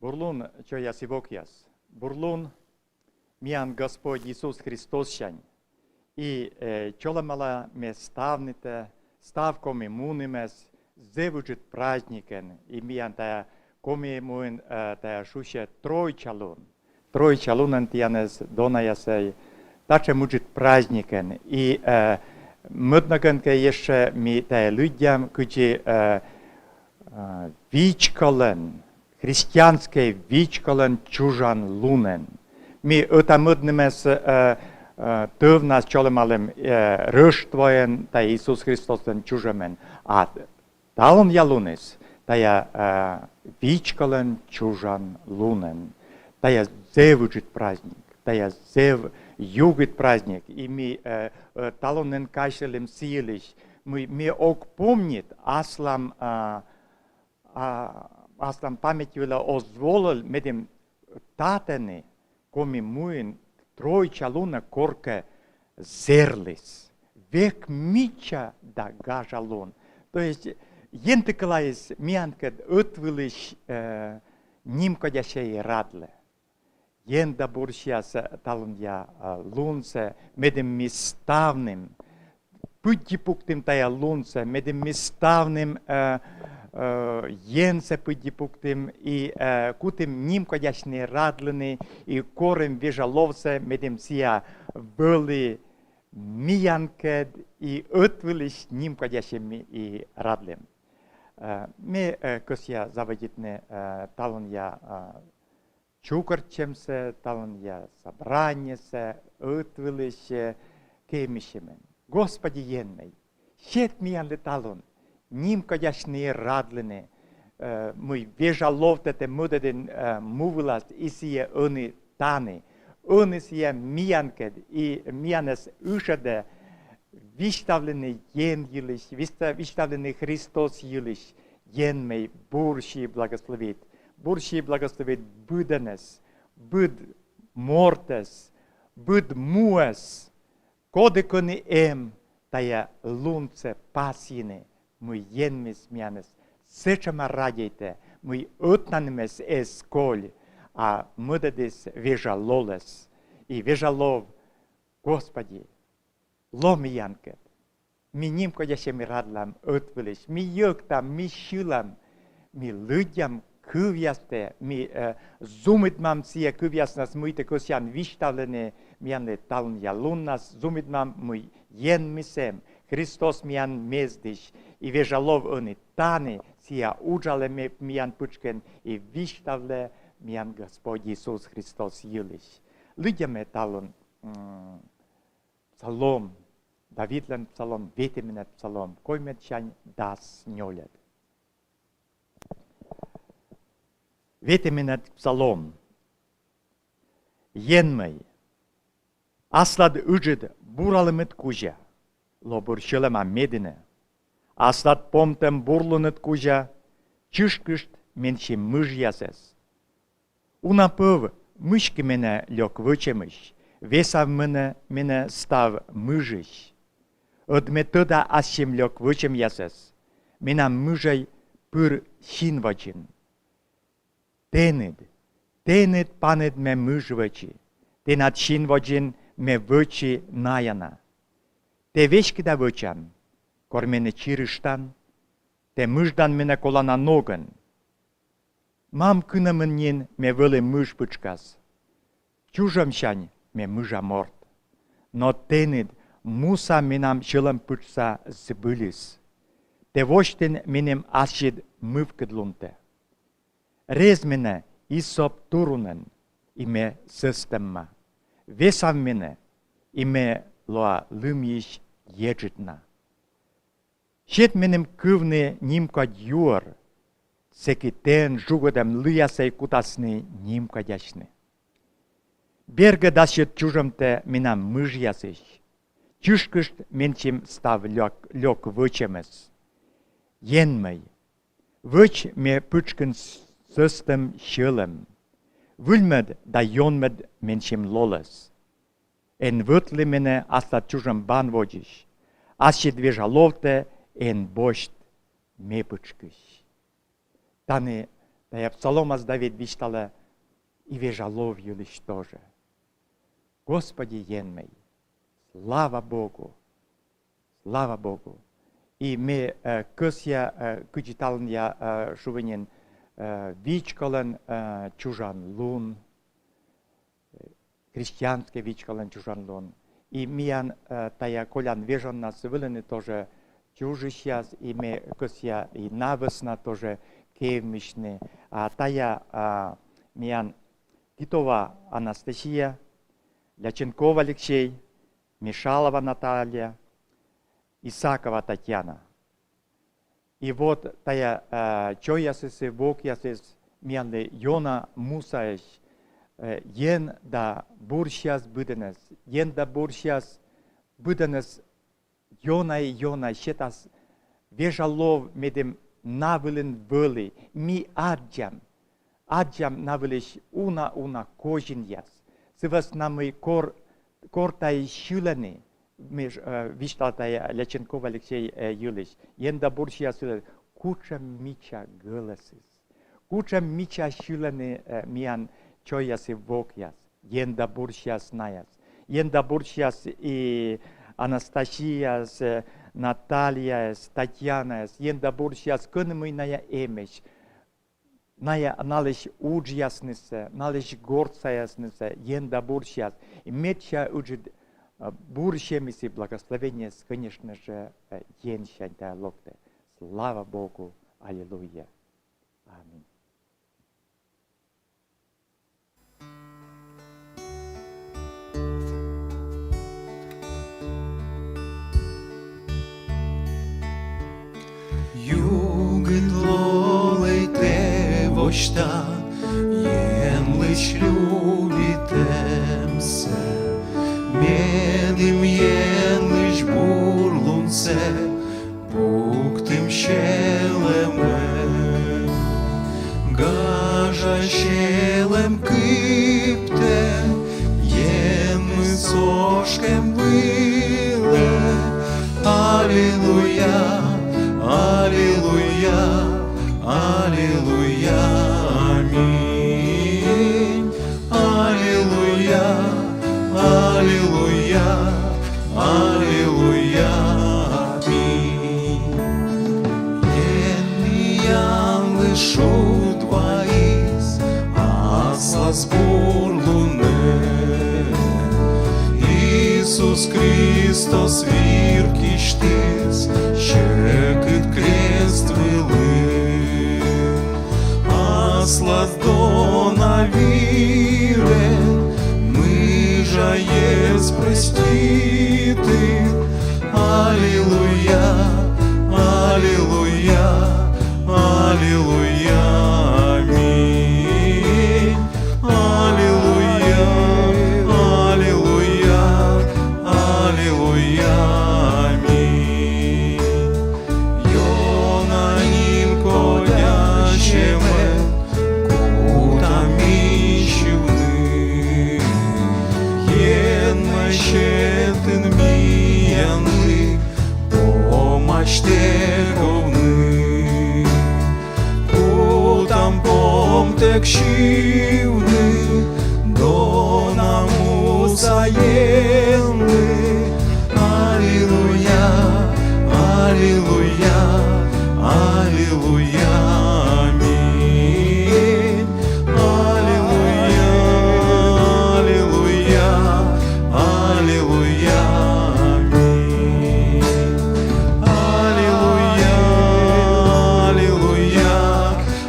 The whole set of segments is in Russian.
Бурлун, що я сівок'яс. Бурлун, міян Господь Ісус Христос щань. І чола мала ме ставните, ставком імунимес, зевучит праздникен, і міян та коми муин та шуще тройчалун. Тройчалунен тянес донаясей, таче мучит праздникен. І моднагенке jeszcze mi te ludziom, którzy wiczkolen, chrześcijańskie wiczkolen czужан lunen. Mi utamudnymy z tywna z czolemalem rysztwojen, ta Jezus Chrystus ten czужамен. A talon ja lunes, ta ja wiczkolen czужан lunen. Ta ja zewuczyt праздник, ta ja Югит праздник, и мы талонен кайшелем сиелись, мы ок помнит, аслам памятью озволил медем татены, коми муин тройчалуна корке зерлис, век мича да гажалон. То есть, ентеклаис мианкед отвылись нимкодящей радле. Єнда бурщас талун'я лунце, медем міставним, пуддіпуктим тая лунце, медем міставним єнце пуддіпуктим, і кутим німкодяшний радлений, і корем віжаловце, медем сія вели міянкед, і отвились німкодяшим і радлем. Ми косія заводітне талун'я Чукарчемся, талон собрание се, отвелище, кемищемен. Господи єнний, щет міян леталон, нім кодяшні радлене, мой вежаловтете мудеден мувласт, і сіє они тани, они сіє міянкед, і міянес ушаде, виставлений єн єлиш, виставлений Христос єлиш, єн мей бурші благословить. Бурші благословить буденес, буд мортес, буд муес, кодекони тая лунце пасіне, мой єнмес мянес, сечама радійте, мой отнанемес есколь, а мудедес вежалолес, і вежалов, Господи, ломи янкет, ми німко ящем радлам отвелиш, ми йоктам, ми шилам, ми людям кывясте, ми зумидмам сия кывяснас муйте косян виставлене миянле талн ялуннас, зумидмам муй ен мисем, Христос миян мездиш, и вежалов они тане сия уджале миян пучкен, и виставле миян Господь Иисус Христос юлиш. Людяме талон псалом, Давидлен псалом, ветеменет псалом, коймет чань дас нёлет. Ветеменет псалом. Єнмей. Аслад уджид буралымет кужа. Лобуршылыма медине. Аслад помтем бурлынет кужа. Чышкышт менші мыж ясес. Унапыв мышки мене лёк вычемыш. Весав мене став мыжыш. Одметода асшем лёк вычем ясес. Мена мыжай пыр шин вачин. Тенет панет ме мыжвачи, тенат шин воджин ме вычи наяна. Те вешки да вычан, кор мене чирыштан, те мыждан мене колана ноган. Мам кынамыннен ме выле мыж пычкас. Чужам шань ме мыжа морт. Но тенет муса менам жылым пычса збылис. Те воштен менем ашид мывкыд лунте. Рез мене исоп турунен, име система. Весав мене, име лоа лымиш ежитна. Щет менем кывне нимка дюр, секи тен жугодем лиясей кутасны нимка дяшны. Берге дашет чужымте менам мыж ясыш. Чышкышт менчим став лёк вычемес. Єнмей, выч ме пычкын System шилем. Вульмед да йонмед меншим лолес. En вытли мене аста чужам бан водиш. Аши движаловте en бошт мепочкыш. Таны, да я псаломас Давид виштала и вежаловью лишь тоже. Господи, енмей, слава Богу, слава Богу. И мы късья кычиталын я шувенен вичкалын чужан лун, христианский вичкалын чужан лун. И миян тая колян вежан нас вылыны тоже чужищас, и мы късья и навесна тоже кевмишны. А тая миян Титова Анастасия, Ляченков Алексей, Мишалова Наталья, Исакова Татьяна. И вот тая чоясысы, вокясыс, мянды Йона Мусаеш, ен да бурщас быденес, ен да бурщас быденес Йона, щетас вежалов медем навылен были, ми аджам навылеш уна кожин яс. Сывас намы кортай щулены, вишталтая Ляченков Алексей Юлич, енда бурща сюда, куча мича голосис. Куча мича щулены миян чоясы вокяс, енда бурща снаяс. Енда бурща и Анастасия, Наталья, Татьяна, енда бурща кынымыйная эмеш. Налеш уджясныса, налеш горцаясныса, енда бурщас. И метча уджит бурщемиси благословение, конечно же, енща да локте. Слава Богу, аллилуйя. Аминь. Voșta, lăși ljubitem-se, Medim lăși burlun-se, Buktim šeleme, Gaža šelem kypte, Soškem vile, Аллилуйя, Аллилуйя, Аллилуйя, аминь. Аллилуйя, Аллилуйя, Аллилуйя, аминь. Ен лишу двоис, аслас бурлуне. Иисус Христос виркиштис, щекит крест вилин. Аслас дона вирен, мы же есть проститы. Аллилуйя, Аллилуйя, Аллилуйя, аминь. Аллилуйя, Аллилуйя, Аллилуйя, аминь. Йонанин кодящеме, кутамищевны, енмащетын мияны, помачтеговны. Кутам помтекщивны, донаму заемны. Аллилуйя, Аллилуйя, Аллилуйя, аминь. Аллилуйя, Аллилуйя, Аллилуйя, аминь. Аллилуйя, Аллилуйя,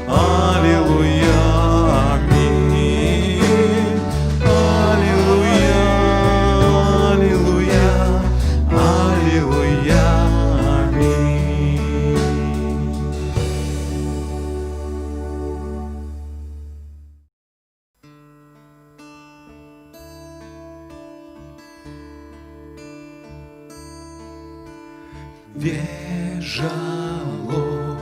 Аллилуйя, аминь. Аллилуйя, Аллилуйя, Аллилуйя, аминь. Вежало,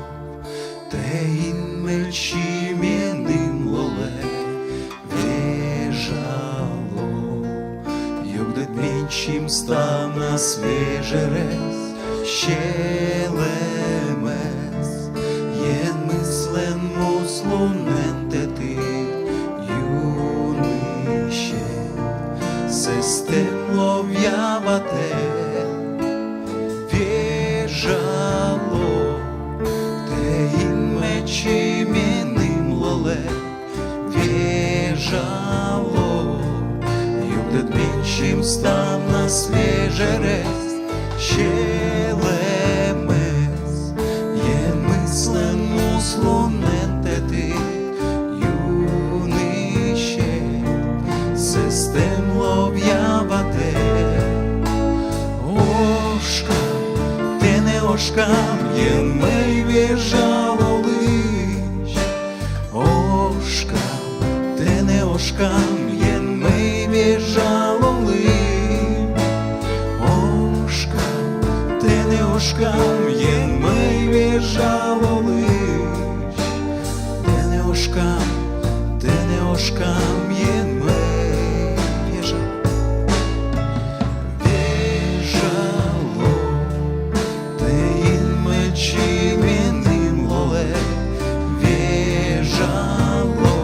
тейн мельчименым лоле. Вежало, югдет менчим стана свежерес, щелемес. бежало, югдет меньшим став на свежий рест, щелемес, є мислен услунентети, юнище, систем лов'явате, ошкам, те не ошкам, є мей віжало лиш, ошкам, те не ошкам, є мей віжало лиш, ошкам, те не ошкам, є мей віжало лиш, те не ошкам, є мей віжало, те ін мечі міним лоле, віжало,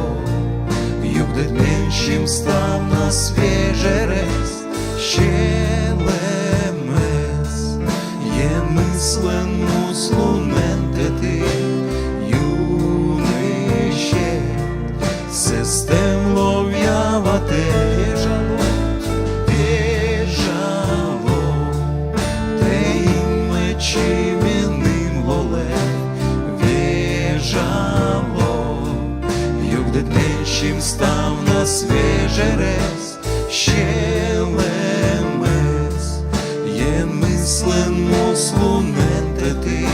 югдет меньшим став на свежий рест, щелемес, є мислен услунентети, юнище, систем лов'явате, віжало, те ін мечі міним лоле, віжало, югдет меньшим став на свежий рест, щелемес, є мислен услунентети,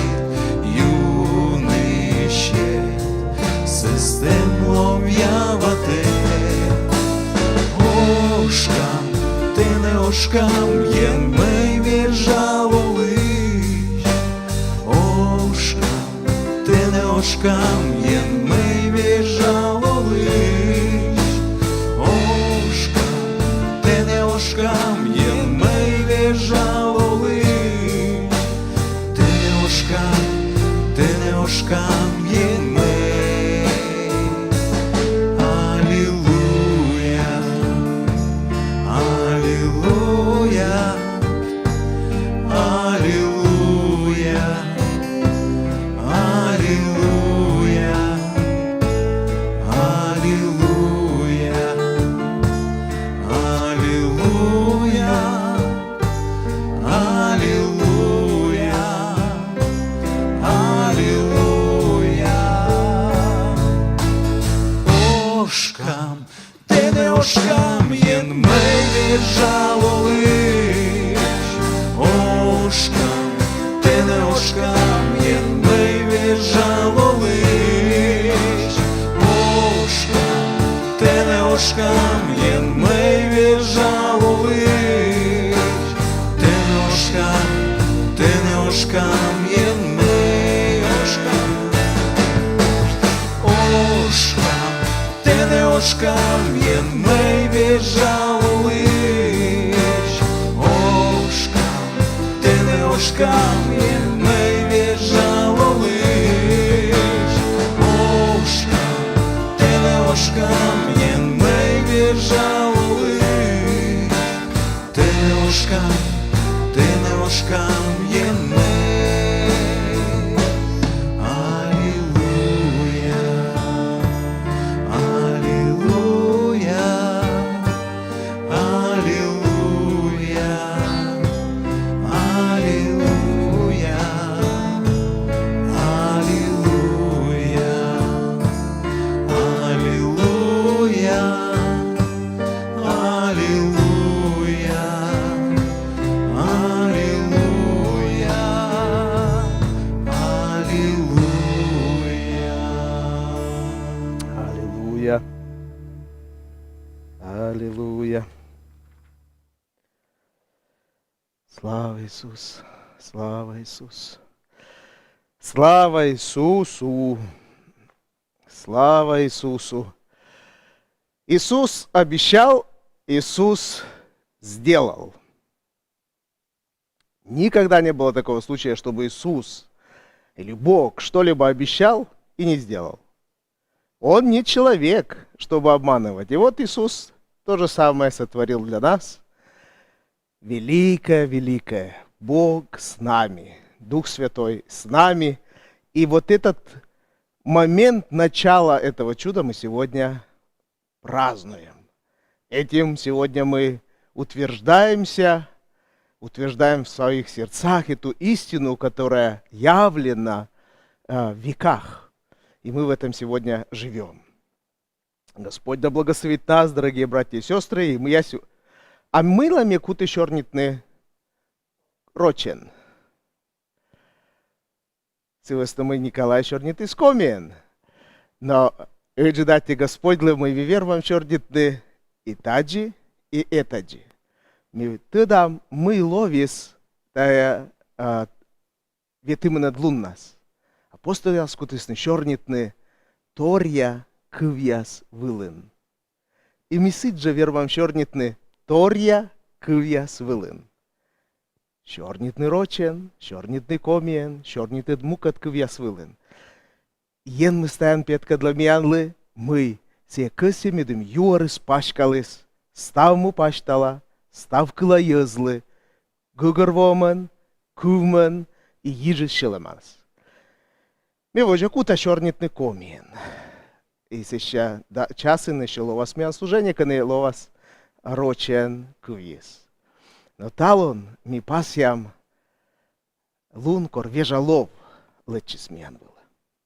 юнище, систем лов'явате, ошкам, ти не ошкам, є мей віжало лиш, ошкам, ти не ошкам, є мей віжало лиш, ошкам, ти не ошкам, є мей віжало лиш, ти не ошкам, є мей. Алілуя, алілуя, алілуя, алілуя, алілуя, алілуя, алілуя, алілуя. Ошкам, ти не ошкам, єн мей віжало лиш, ошкам, ти не ошкам, єн мей віжало лиш, ошкам, ти не ошкам, єн мей віжало лиш, ти не ошкам, єн мей ошкам. Ошкам, ти не ошкам, єн мей віжало лиш, ошкам, ти не ошкам, єн мей віжало лиш, ошкам, ти не ошкам, єн мей віжало лиш, ти не ошкам, єн мей. Аллилуйя. Аллилуйя. Слава Ісус. Слава Ісус. Слава Ісусу. Слава Ісусу. Иисус обещал, Иисус сделал. Никогда не было такого случая, чтобы Иисус или Бог что-либо обещал и не сделал. Он не человек, чтобы обманывать. И вот Иисус то же самое сотворил для нас. Великое, Бог с нами, Дух Святой с нами. И вот этот момент начала этого чуда мы сегодня празднуем. Этим сегодня мы утверждаем в своих сердцах эту истину, которая явлена в веках. И мы в этом сегодня живем. Господь да благословит нас, дорогие братья и сестры. И а мила ме куты шорнитны рочен. Цивеста мы Николай шорнитый скомен. Но дати Господь мы вервам шорнитны и таджи, и этаджи. Тогда мы ловис, тая ветимена длуннас. Апостол скутисны шорнитны торья кывьяс вылын. И мисиджа вервам шорнитны торья кывьяс вылын. Шорнитны рочен, шорнитны комиен, шорнитны дмукат кывьяс вылын. Ен мы стоян петка для мянлы, мы се къси медым юарыс пашкалыс, став му паштала, став кыла язлы, гыгырвомын, кувмын и ежи шылымас. Мевожа кута шорнитны комиен. И сейчас часы начало вас мян служение, каны ловас рочен кывьес. Но талон ми пасям лункор вежа лов летчис мян было.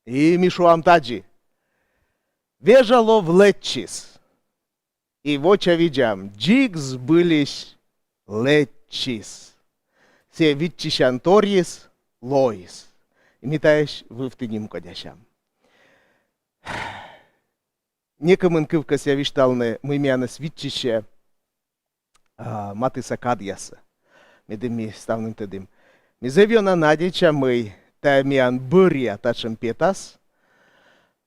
И мишуам таджи. Вежа лов летчис. И воча видям, джигс былись летчис. Се витчищан торьис лоис. И метаешь вы в тыним кодящам. Некомын кывка ся вишталны мы мянас витчище матыса кадьяса. Медым ми ставным тедым. Ми зевьона надича мы та мян бырья тачем петас.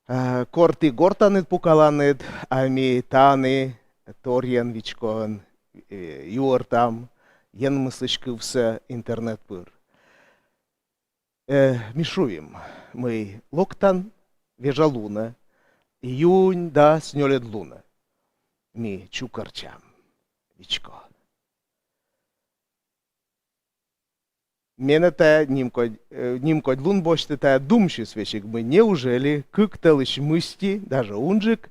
Корти гортанет пукаланет, а ми таны торьян вичкон юортам. Ен мыслышкывся интернет пыр. Мишуем мы локтан вежа луна. Июнь да снёлет луна. Ми чукарчам. Вичко. Мене та нимкой лун бошты та думши свечек мы неужели кыкталыш мысти, даже унжик,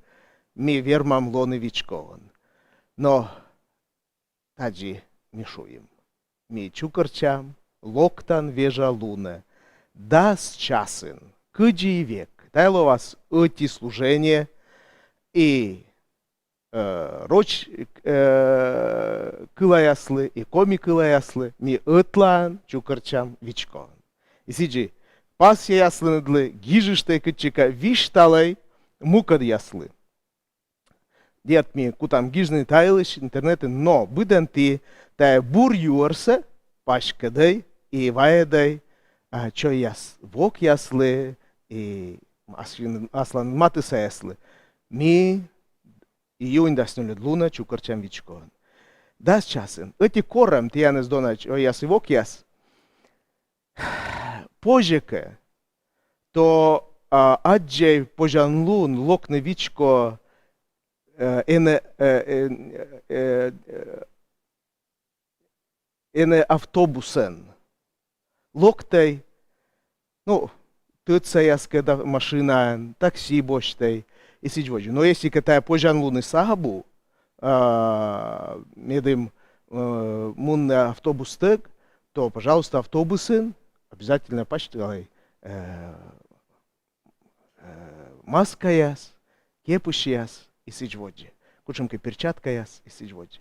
ми вермам лоны вичкован. Но таджи мишуем. Ми чукарчам, локтан вежа луна. Да с часен, кыджи и век. Тайло вас эти служения и роч кылаяслы и коми кылаяслы ми ытлан чукарчам вичкон. И сиджи пас яслы надлы гижиштай кычика вишталай мукад яслы. Дед ми кутам гижны тайлыш интернеты, но быдан ты тая бур юарса пашкадай и ваядай чо яс вок яслы и аслан матыса яслы. Ми июнь даснёлет луна чукарчам вичкон. Да с часен. Эти корам тиянес донач о яс и вок яс. Пожеке то аджей пожан лун локне вичко эне автобусен. Локтай, ну, тыца яскеда машина, такси боштай. И сидводжи. Но если катая пожан луны сагабу, медым мун автобус тег, то, пожалуйста, автобусын обязательно почтовый маска яс, кепуш яс и сидводжи. Кучемка перчатка яс и сидводжи.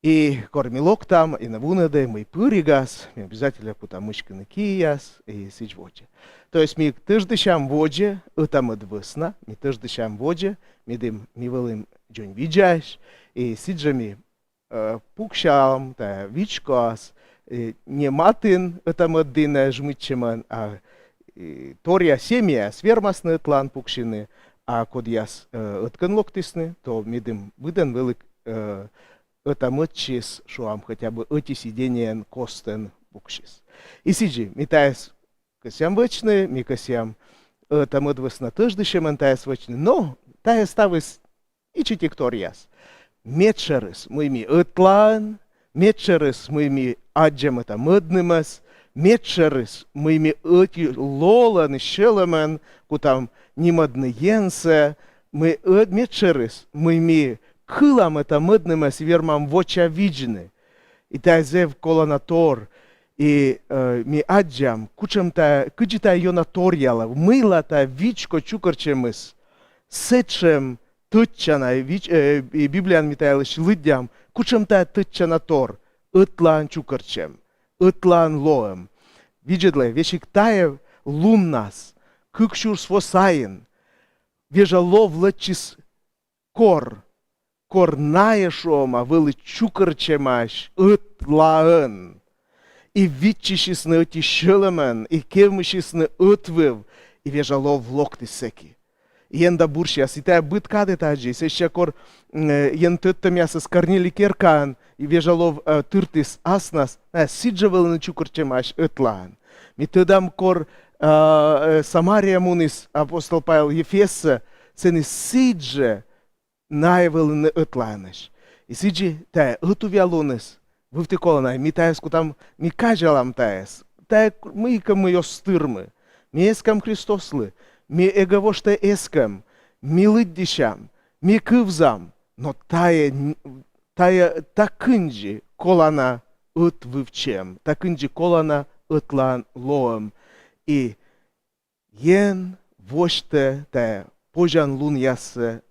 И кормилок там, и навунеде, мы пыригас, мы обязательно куда мышка на кияс и сидводжи. То есть ми тыждыщам воджи, там отвысна, ми тыждыщам воджи, ми дым ми вылым джон виджаш, и сиджами пукшам, та вичкас, не матын, там отдына жмытчеман, а торья семья, свермасны тлан пукшины, а код яс откан локтисны, то ми дым выдан вылык там отчис, шуам хотя бы эти сидения костен пукшис. И сиджи, ми таес косям вычны, ми косям там отвысна тыждыщеман таес вычны, но таес тавыс и читикторияс. Метшерыс мы ми ытлан, метшерыс мы ми аджем это мыднымас, метшерыс мы ми эти лолан шелемен, кутам нимадны енсе, ми через, ми килам это миднеме свірмам в оча віджини. І та зев колонатор, і ми аджам, кучем та, киджита йонаторяла, мила та вічко чукарчемис, сечем тътчана, і Бібліян мітайлиш лидям, кучем та тътчана тор, ытлан чукарчем, ытлан лоем. Виджедле, вешик тая лун нас, кыкшур свосаин, вежа лов лъчис кор наешома, вили чукарчемаш, ытлаын. И витчишисны ыти шылымын, и кевмышисны ытвыв, и вежа лов локты секи. Ен да буршиас, и тая быт каде таджи, сеща кор ен тыттамясас карнили керкан, и вежа лов тыртис аснас, сиджа вылыны чукарчемаш ытлаын. Ми тыдам кор Самария мунис, апостол Павел Ефесса, сени сидже наевылыны ытланыш. И сиджи тая ытувялунис, вывтиколана, ми таеску там, ми кажалам таес, тая мыйка мы ее стырмы, ми эскам Христослы, ми эговошта эскам, ми лыддишам, ми кывзам, но тая такынджи колана ыт вывчем, такынджи колана ытлан лоем. И ен воште тая пожан лун ясы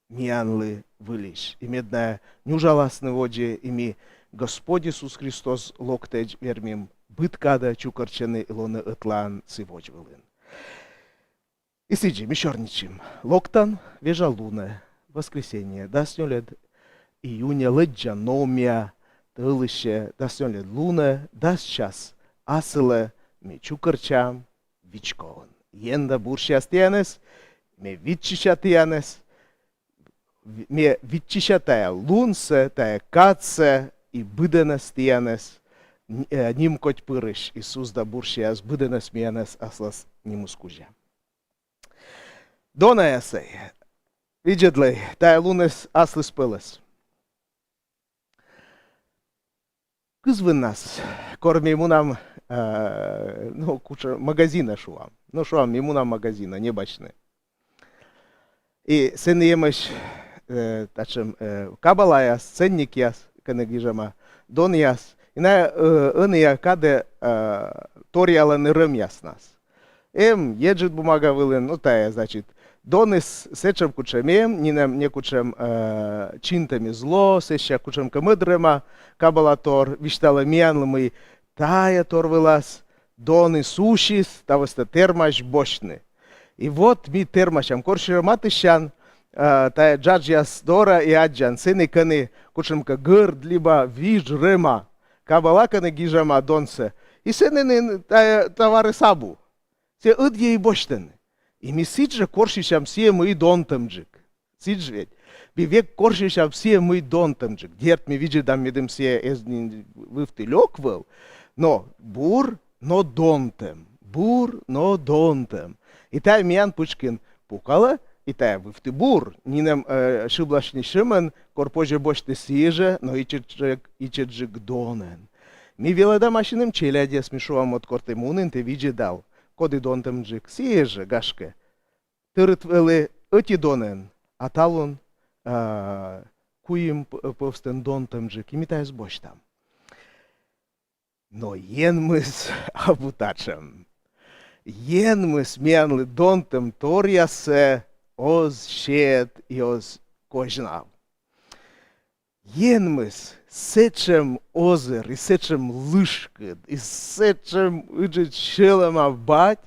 мианлы вылиш. И медная нюжаласны воде, и ми Господь Иисус Христос локтеж вермим быткада чукарчаны илоны ытлан сывоч вылын. И сиджим, еще рничим. Локтан вежа луна, воскресенье, даснёлед июня лыджа номия, тылыще, даснёлед луна, даст час асылы, ми чукарчам вичкован. Енда буршас тянес, ми витчища тянес, ми витчища тая лунсе, тая катсе, и быденес тянес, ним коть пырыш, Иисус да буршас, быденес миянес аслас нимускужа. Дона ясей, виджедлей, тая лунес аслыс пылыс. Кызвын нас, корми ему нам, ну, куча магазина шуам. Ну, шуам, ему нам магазина, небачны. И сен емеш, тачем, кабала яс, ценник яс, кенегижама, дон яс, и на я каде торяла нырым яс нас. Еджит бумага вылын, ну, тая, значит, донес сечем кучемем, нинем не кучем чинтами зло, сеща кучем камыдрема, кабала тор, виштала мианлымы, тая тор вылаз, доны сушис, тавоста термаш бошны. И вот ми термашам, корши матыщан, тая джаджиас дора и аджан, сыны каны, кучемка гырд, либо виж рыма, кабала каны гижама донсе, и сыны тая товары сабу, се ыдье и боштаны. И ми сиджа коршишам все мы донтамджик. Сидж ведь. Бивек коршишам все мы донтамджик. Дерт ми виджи дам медым все вывтылёк был. Но бур, но донтем. Бур, но донтем. И тай миян пучкин пукала, и тай вывты бур. Нинем шиблашни шимен, корпоже бошты сижа, но и чеджик донен. Ми велада машинам челяде смешуам от кортемунен те виджи дал. Коди донтамджик, сиеже, гашке. Тырыт вели эти донен, а талон куим повстен донтамджик, и митаяс бош там. Но ен мы с абутачем. Ен мы с мянлы донтам торясе оз щет и оз кожнав. Ен мы с сечем озер, и сечем лышкет, и сечем ыджет шелем авбать,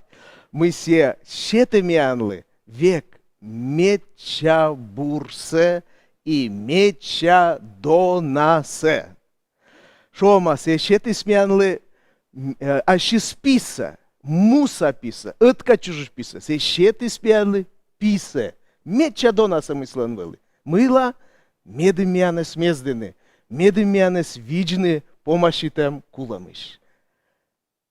мы се щеты мянлы век меча бурсе и меча донасе. Шома се щеты смянлы аши списа, муса писа, этка чужих писа, се щеты смянлы писе, меча донаса мыслен вели. Мыла меды мянес мездыны, медымянес виджны помощитем куламыш.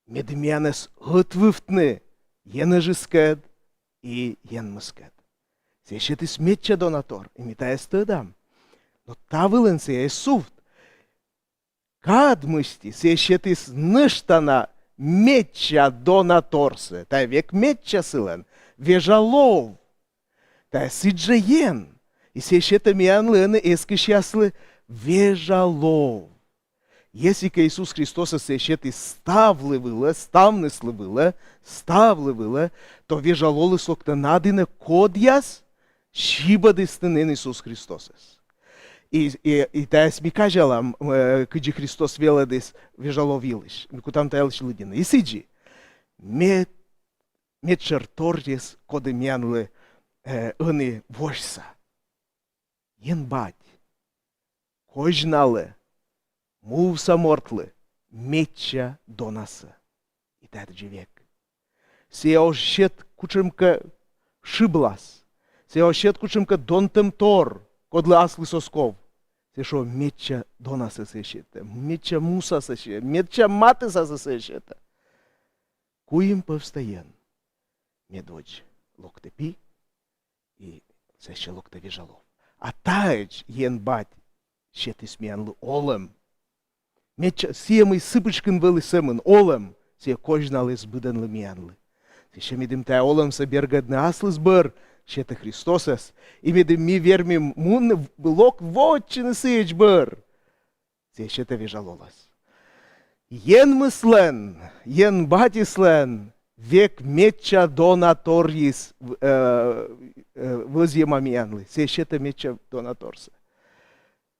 Медымянес готвывтны, енежискед и енмыскед. Сещеты сметча донатор, и митая стыдам. Но та вылынсе е суфт. Кадмысти сещеты ныштана метча донаторсе, та век метча сылен, вежалов. Та сиджа ен. И сещета мианлы эскишяслы вежалов. Если ка Иисус Христос сещети ставлы было, то вежалолы сокта надина кодяс, шибады стынен Иисус Христос. И та ми кажала, кыджи Христос веладис вежаловилыш, кутам та елыш лыдина. И сиджи, ме черторис коды мянлы ыны вожса. Ен бать, кожналы, мувса мортлы, меча донаса. И та век. Се ощет кучемка шиблас, се ощет кучемка донтем тор, кодлы аслы сосков. Се шо меча донаса сещета, меча муса сещета, меча матыса сещета. Куим повстоен, медводь локтепи и сеще локте вежалов. А таеч ен бать щети смянлы олем. Меча сиемый сыпычкын вылы сымын олем, се кожналы сбыданлы мянлы. Сеще медим та олем собергадны аслы сбыр, щета Христосас, и медим ми вермим мун лок вотчины сыч быр. Сеще та вежалолас. Ен мыслен, ен батислен, век меча донаторис возьема мянлы. Сещета меча донаторса.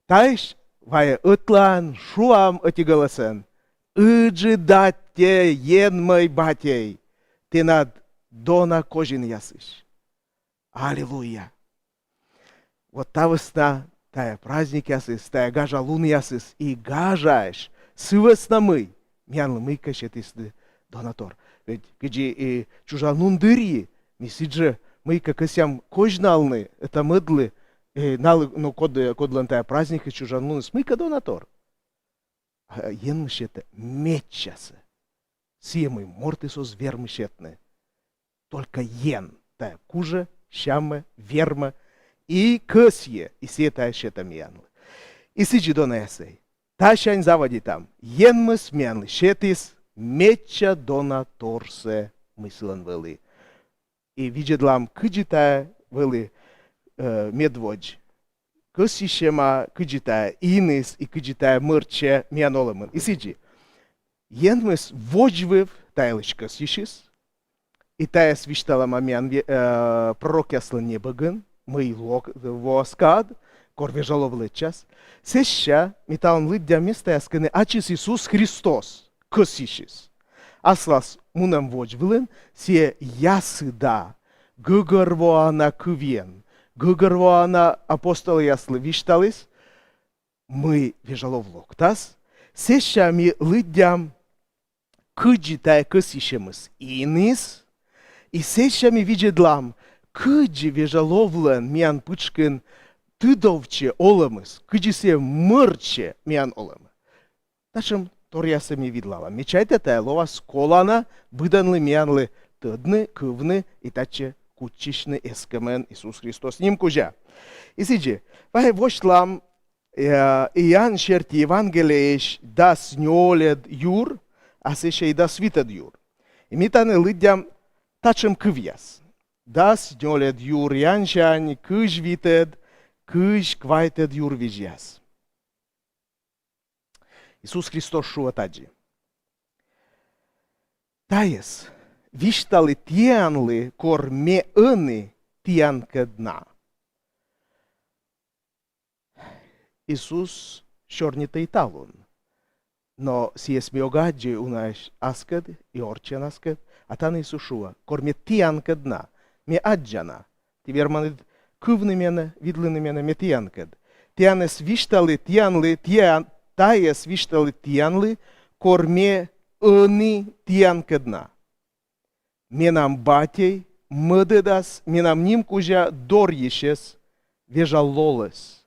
Таиш вая ытлан шуам отигаласен. Ыджи датте ен мой батей. Ты над дона кожин ясыш. Аллилуйя. Вот та весна, тая праздник ясыс, тая гажа лун ясыс. И гажаешь. Сывесна мы. Мянлы мы кащетисты донатор. Ведь где и чужанун дыри, мисиджи мы какасям кожналны, это мыдлы, ну кодлантая праздник и чужанун смыка донатор. Ен мышета мечаса. Сие мы мортисос вермышетны. Только ен, тая кужа, щамма, верма и кысье, и сие тая щета мянлы. И сиджи дона ясей. Тащань заводи там. Ен мы смянлы, щетис, меча донаторсе мыслен вели. И видедлам кыджита вели медводь. Кысищема кыджита инис и кыджита мырче мянолемын. И сиджи. Ен мыс воджвев тайлычка сишис. И тая свиштала мамян пророк яслы не быгын. Мы воскад. Корвежалов лычас. Сеща металн лыдя места ясканы ачис Иисус Христос. Кысишис. Аслас мунам воджвылын, се ясыда, гыгырвоана кывен, гыгырвоана апостол яслы вишталис, мы вежалов локтас, сеща ми лыдям кыджитая кысишемыс инис, и сеща ми видедлам, кыджи вежаловлен миан пычкын тыдовче олымыз, кыджисе мырче миан олымы. Нашим торясами видлала. Мечайте тая лова сколана, выданлы мянлы тыдны, кывны и таче кучишны эскамен Иисус Христос ним кужа. И сиджи, вай вошлам Иоанн шерти Евангелиеш да снёлед юр, а сеще и да свитад юр. И митаны лыдям тачем кывьяс. Да снёлед юр яншань, кыж витед, кыж квайтед юр вижьяс. Иисус Христос шува таджи. Таес, вишталы тианлы кор ме ыны тианка дна. Иисус шорнита и талун. Но сиес миогаджи унаш аскад и орчен аскад, а тан Иисус шува, кор ме тианка дна, ме аджана. Ти верманед кывны мене, видлыны мене ме тианкад. Тианес вишталы тианлы тиан, Таес вишталы тианлы, корме ыны тианка дна. Менам батей, мыдыдас, менам ним кужа дор ешес, вежалолес.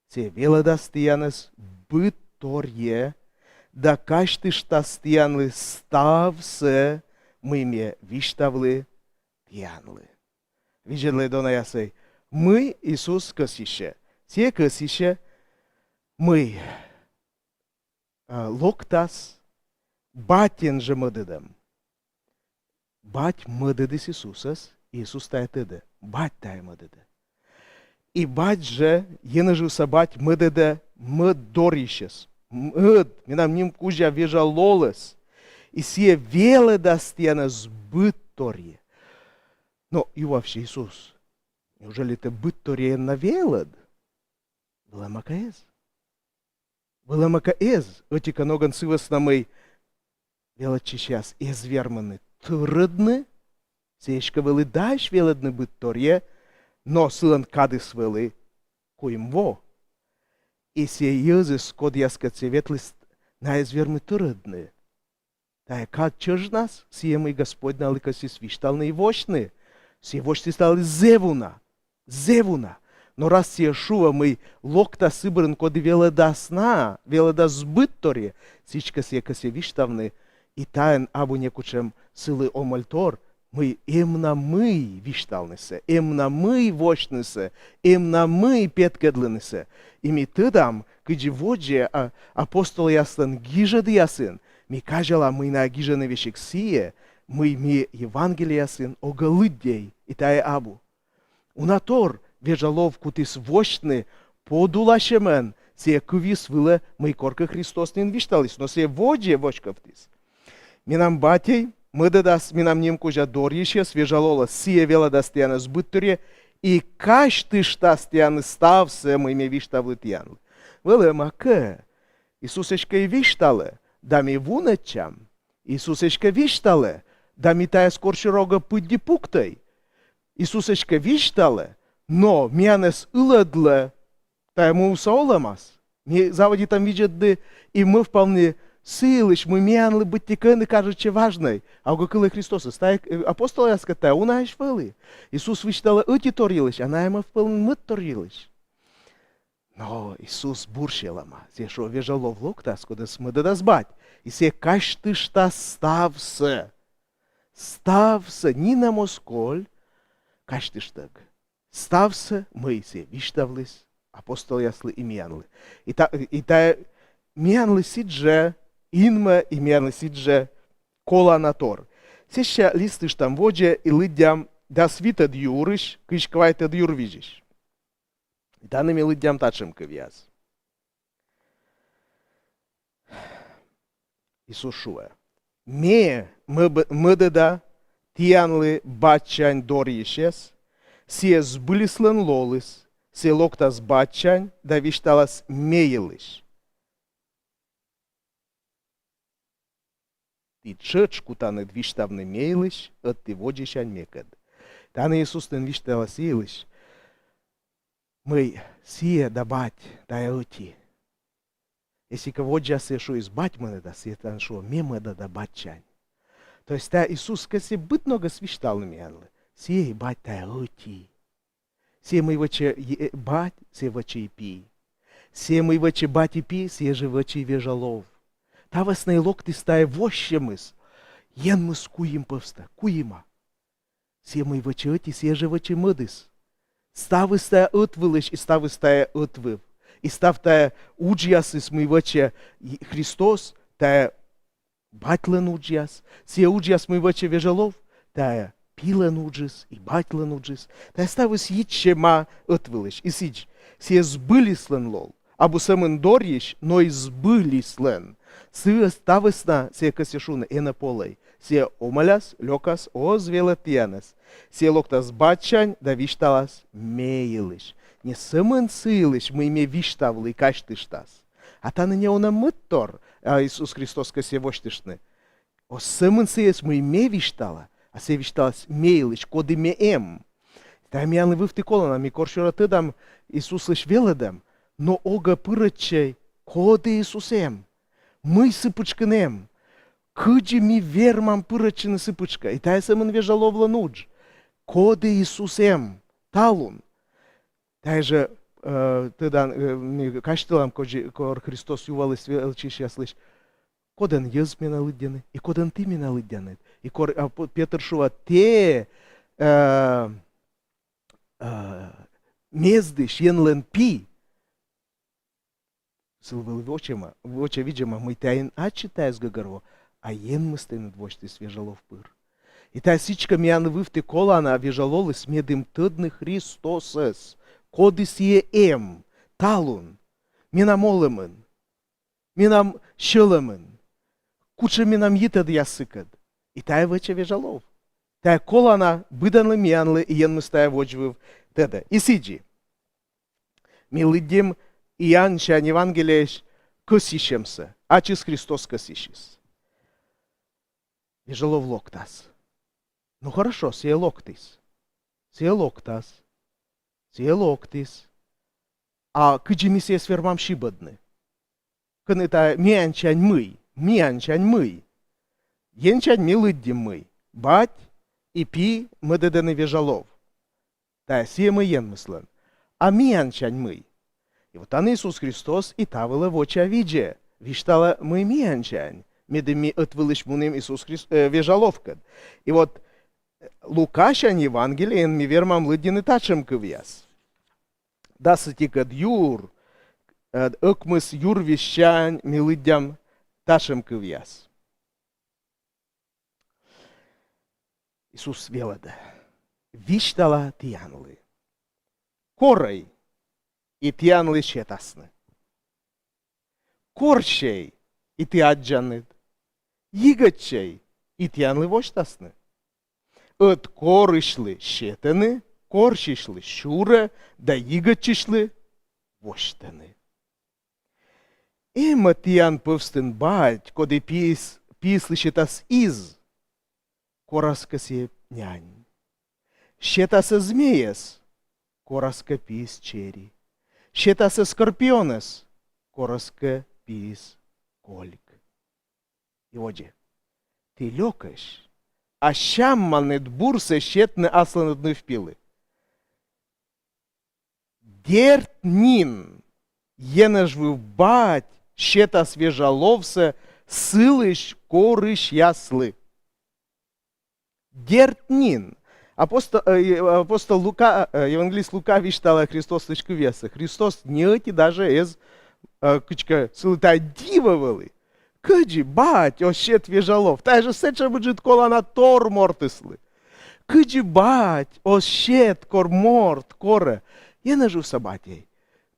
Се веладас тианес быторье, да кашты штас тианлы ставсе, мыме виштавлы тианлы. Виджедлы дона ясей, мы Иисус косище, се косище, мы локтас батен же мădădăm. Бать мădădis Иисусас, Иисус тая тыды, бать тая мыдыды. И бать же, енажуса бать мыдыды, мыд дорищес. Мыд, минам ним кужа вежа лолес. И сие веле дастьяна сбыт торье. Но и вообще Иисус, неужели это быт торье на велед? Была макаез. Была макаез. Отика ноган сывас на мой велед сейчас изверманы трудны. Сеечка вели дальше веледны быт торье, но сылан кадыс вели коим во. И сие езыс код яскат севетлист на извермы трудны. Тая как чеж нас, сие мой Господь налика си свишталны и вошны. Сие вошны стали зевуна. Зевуна. Но раз сие шува мы локта сыбран коды веледа сна, веледа сбыт торье, сичка сие касе виштавны, и таен абу некучем силы омальтор, мы именно мы вишталнесе, именно мы вошнесе, именно мы петкедлинесе. И ми тыдам, кыджи воджи апостол ясын гижады ясын, ми кажела мы на гижаны вещик сие, мы Евангелие ясын оголыддей, и тае абу. Унатор вежалов кутис вошны подулашемен, сие кувис выле мы корка Христос не вишталис, но сие воджи вошковтис. Минам батей, мы дадас минам ним кужа дорьище, свежалола сие вела дастяна сбытторе, и каш ты штастяны ставсе мы ме виштавлы тьянлы. Вэлэ маке, Иисусечка и виштале, да ми вунечам, Иисусечка виштале, да ми тая скорче рога пыдди пуктай. Иисусечка виштале, но мянес ылэдле, тая мы усаоламас. Ми заводи там видят, и мы вполне силыш, мы мянлы быть тиканы, кажется, важной. А угокылы Христоса, стай апостол яската, унаешь вэлы. Иисус виштала эти торилыш, а наема вполне мыт торилыш. Но Иисус буршелама, зе шо вежало в локтас, куда смыда дазбать. И се каш ты шта стався. Стався, ни на москоль, каш ты штаг. Стався, мы се виштавлись, апостол яслы и мянлы. И та мянлы сидже, инма и мянлы сидже, кола натор. Сеща листыш там воджа и лыдям да свита дюрыш, кышквайта дюр вижиш. Данными лыдям тачем кавьяз. Иисус шуа. Мы да тианлы бачань дорьешес, се сбылислен лолыс, се локтас бачань, да вишталас мейлыш. И чечку таны виштавны мейлыш, от ты воджишань мекад. Таны Иисус нен вишталас ейлыш. Мы сие да бать, да эти. Если кого джасе шо из бать мы да сие тан шо мемы да бачань. То есть та Иисус касе быт много свиштал на мянлы. Сие бать да эти. Сие мы ваче бать, сие ваче и пи. Сие мы ваче бать и пи, сие же ваче вежалов. Та вас наилок ты стая вощемыс. Ен мы скуим повста, куима. Сие мы ваче эти, сие же ваче мыдыс. Ставы стая отвылыш, и ставы стая отвыв. И став тая уджиас из моего Христос, тая батлен уджиас. Сия уджиас моего вежалов, тая пилен уджис и батлен уджис. Тая ставы съитчема отвылыш. И сидж, сия сбылислен лол. Абу самын дорьеш, но и сбылислен. Сия ставысна, сия касешуна эна полей. Сия омаляс, лёкас, озвелатианас. Сия локтас бачань, да вишталас мейлыш. Не самын сылыш, мы име виштавлы и каштыштас. А та на не она мыттор, а Иисус Христос касе воштышны. О самын сыес мы име виштала, а се вишталас мейлыш, коды ме эм. Та мянлы вывты колона, ми коршура тыдам Иисус лыш веледам, но ога пырычай, коды Иисус эм. Мы сыпычканем. Кыджи ми вермам пырычыны сыпычка, и тая самын вежаловла нудж. Коды Иисус эм, талун. Тай же тыдан каштылам кор Христос ювалыс велчиш яслыш. Коден ез мена лыдяны, и коден ты мена лыдяны. И кор Петр шува те мездыш енлен пи. Сылвыл воча видимо мы таин ачитаес гагарво, а ен мы стынут вочты свежалов пыр. И та сичка мян вывты колана вежалолы смедым тыдны Христосес, кодис е талун, минамолымын, минам щылымын, куча минам йитад ясыкад. И та выча вежалов. Та колана быданлы мянлы и ен мыстая вочвыв теда. И сиджи. Милыдим Иоанн Евангелиеш косищемся, а чиз Христос косищис. Вежалов локтас. Ну хорошо, сие локтис. Сие локтас. Сие локтис. А кыджи ми сие свермам шибадны. Кын это мянчань мы. Енчань милыдим мы. Бать и пи мыдыданы вежалов. Та сие мы ен мыслен. А мянчань мы. И вот ан Иисус Христос и тавыла в оча видже. Виштала мы мянчань. Медами отвылыш муним Иисус Христос вежаловкад. И вот Лукашань Евангелиен ми вермам лыдины тачем кывьяс. Да сатикад юр, ыкмыс юр вещань ми лыдям тачем кывьяс. Иисус велада. Виштала тиянлы. Корой и тиянлы щетасны. Корщей и ти аджаныд. Йигачей и тиянлы воштасны. От корышлы щетаны, корщишлы щура, да йигачишлы воштаны. Ема тиян пывстын бать, коды пислы щетас из, кораска се нянь. Щетаса змеяс, кораска пис чери. Щетаса скорпионас, кораска пис кольк. И оде, ты лёкаш, а щамманет бурсе щетны асланадны впилы. Дертнин, енажвы бать, щета свежаловса, сылыш корыш яслы. Дертнин. Апостол Лука, евангелист Лука виштала Христос лычкы веса. Христос нети даже из кычка сылыта дивовалы. Кыджи бать ощет вежалов. Та же сеча бюджет колана тор мортыслы. Кыджи бать ощет кор морт коре. Я нажу сабатей.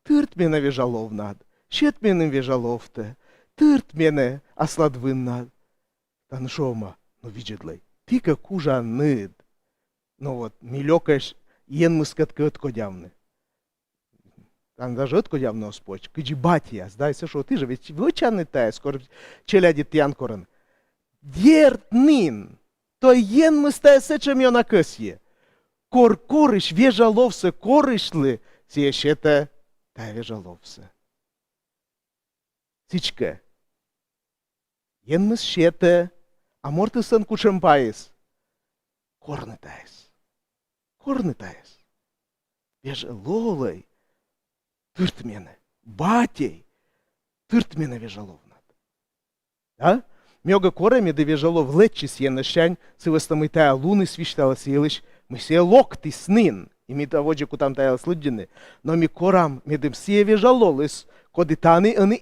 Тырт мене вежалов над. Щет мене вежалов-то. Тырт мене асладвын над. Тан шома, ну виджедлай. Ты как ужаныд. Ну вот, милёкаш ен мыскатка откодявны. Там даже откодявны оспоч. Кыджи батия, сдайся, что ты же ведь вычанный тая, скоро челяди тян корен. Дертнин, то ен мыстая сечем ё на кысье. Корыш вежаловса корышлы, сещета та вежаловса. Сичка, ен мыс щета, а мортысын кучем паис. Корны таис. Вежалолой. Тырт мене. Батей. Тырт мене вежалов над. Да? Мёга корами да вежалов лечис енышань, сывыстамы тая луны свиштала силыш, мы се локти снин, и ми таводжику там тая слуддины, но ми корам медым се вежалолыс, коды таны аны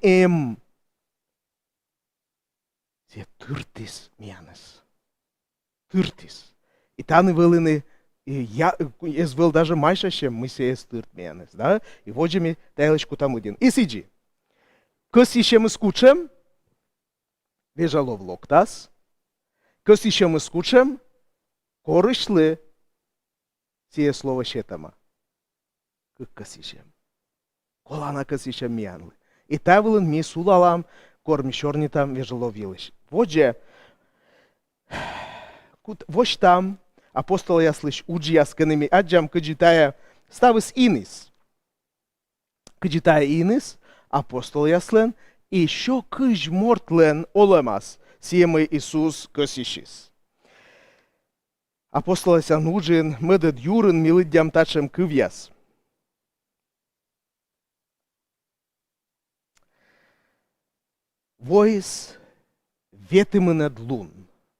Се тыртис мянес. Тыртис. И таны вылыны, я был даже майша, чем мы се стырт мянес, да? И воджими тайлочку там один. И сиджи. Къси ще мы скучем, вежалов локтас, къси ще мы скучем, корышлы, сие слово щетама. Как къси шем. Колана къси шем мянлы. И та вылын ми сулалам, корми шорни там вежалов елыш. Водже, вож там, апостол я слыш, уджи я сканами аджам, каджитая, ставыс инис. Каджитая инис, апостол яслен, и еще кыж мортлен олемас, сиемы Иисус косищис. Апостол ясан уджин, медед юрын милыдям тачем кывьяс. Воис ветымынед лун,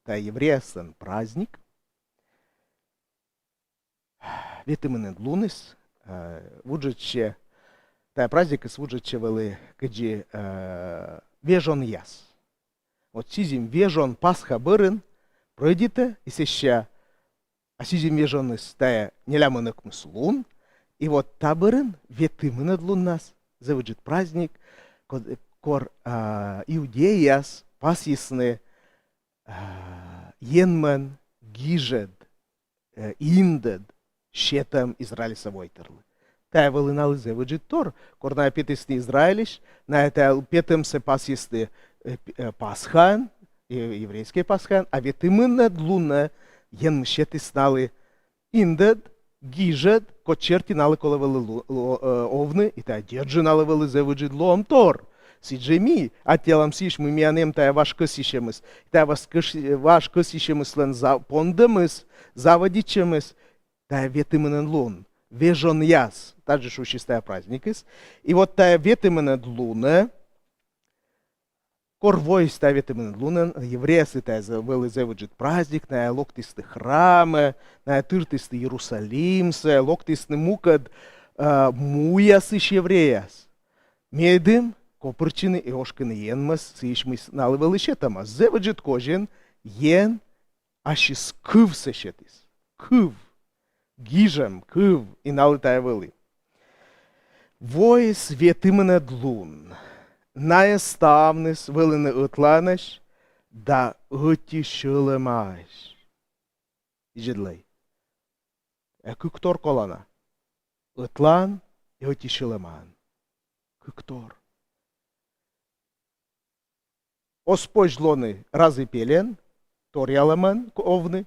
та евреясын праздник. Ветымынед лунис, вуджече, та праздник из вуджече вели, каджи вежон яс. Вот сизим вежон Пасха бырын, пройдете, и сеща, а сидим ежоны стая неляманок мыслун, и вот табырын ветымынад луннас, завыджит праздник, кор иудеяс, пасисны, енмен, гижед, индед, щетам Израилиса войтерлы. Тая вылыналы завыджит тор, кор на петысны Израилиш, на это петымсы пасисны Пасхан, еврейский Пасхан, а ветымынад лунна, ен щеты сналы индед, гижед, кочерти налы коловалы овны, и та держи налывалы завыджит лом тор. Сиджеми, а телом сиш мы мианем тая ваш косищемыс, тая ваш косищемыс лен пондемыс, заводичемыс, тая ветымынен лун, вежон яс, также шущистая праздникыс, и вот тая ветымынен луна, корвой тая ветымынен лунен, еврейсы тая вэлы завыджит праздник, на локтисты храмы, на тыртисты Иерусалимсы, локтисты мукад муяс иш евреяс. Медым, копырчины и ошкины енмас, сишмис налывал еще там, завыджит кожен, ен, ашис кыв сещетис. Кыв. Гижем, кыв, и налытая вылы. Воис ветымына длун. Ная ставныс вылыны ытланыш, да ыти шылымаш. Ижедлай. Күктор колана. Ытлан и ыти шылыман. Күктор. Оспожлоны разы пелен, торяламан овны,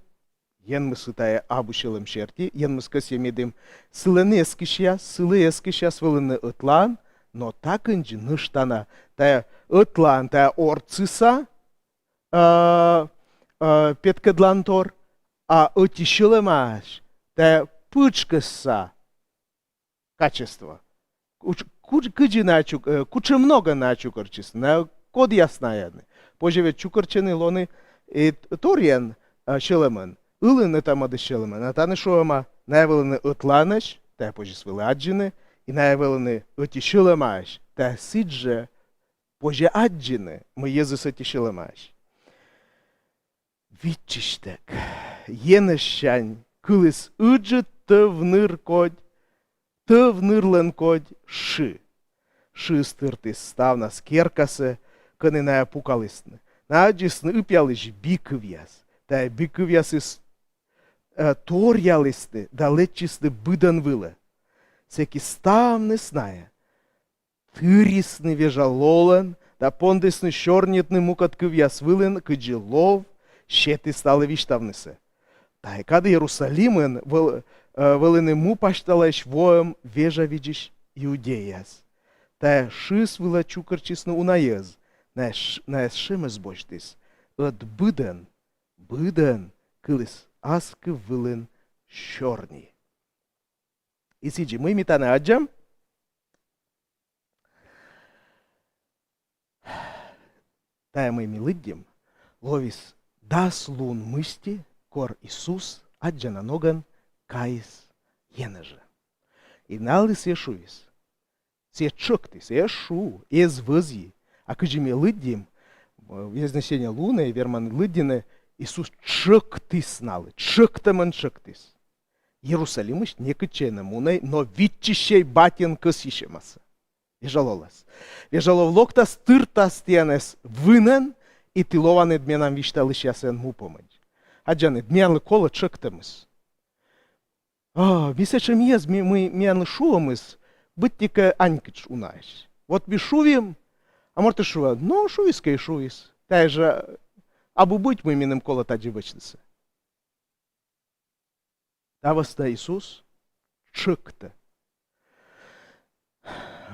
енмысы тая абушылым шерти, енмыс көсемедім сылыны эскішяс вылыны ытлан, но так инжи ныштана, тая ытлан, тая орцыса петкадлан тор, а ытишылымаш, тая пычкыса качество. Куча много на чукарчис, на код ясная. Позже чукарчены лоны и торьян шелемен. Илын это мады шелемен. А таны шоема наявелыны ытланыш, та позже свылы аджины, и наявелыны ыти шелемаш, та сидже позже аджины, мы езыс ыти шелемаш. Витчиштек. Енышань, кылыс ыджы тывныр кодь, тывнырлен кодь ши. Ши стырты ставна скеркасы, кынына пукалысны. Наджисны ыпялыш бикывяс. Та бикывяс из торьялысны, далечисны быдан вылы. Секи ставны сная. Тырисны вежалолан, да пондысны шорнетны мукаткывяс вылын, кыджи лов, щеты сталы виштавнысы. Та и кады Иерусалимын вылыны му пашталаш воем вежа видишь иудеяс. Та шис выла чукарчисны унаез. На шимес боштис, от быдан, кылыс аскы вылын шорни. И сиджи, мы метаны аджам. Тая мы милыддим, ловис дас лун мысти, кор Иисус аджана ноган каис енежа. И налыс ешуис, се чоктис, ешу, ез вызьи, а кыджи милыддим, вознесение луны, верман лыддины, Иисус чоктис налы, чоктаман чоктис. Иерусалимыш не кычена мунай, но витчищей батин кысищемасы. Вежалолас. Вежалов локтас тыртас тенес вынен, и тылованы дменам вишталыш ясен мупомадь. Аджаны дменлы кола чоктамыс. Висечем ез, мы мянлы шуамыс, быттика анькач унаешь. Вот бишувим, а может и шува, но шувиска и шувис. Та же, абу быть мы минем кола таджи вычнется. Таваста Иисус чыкта.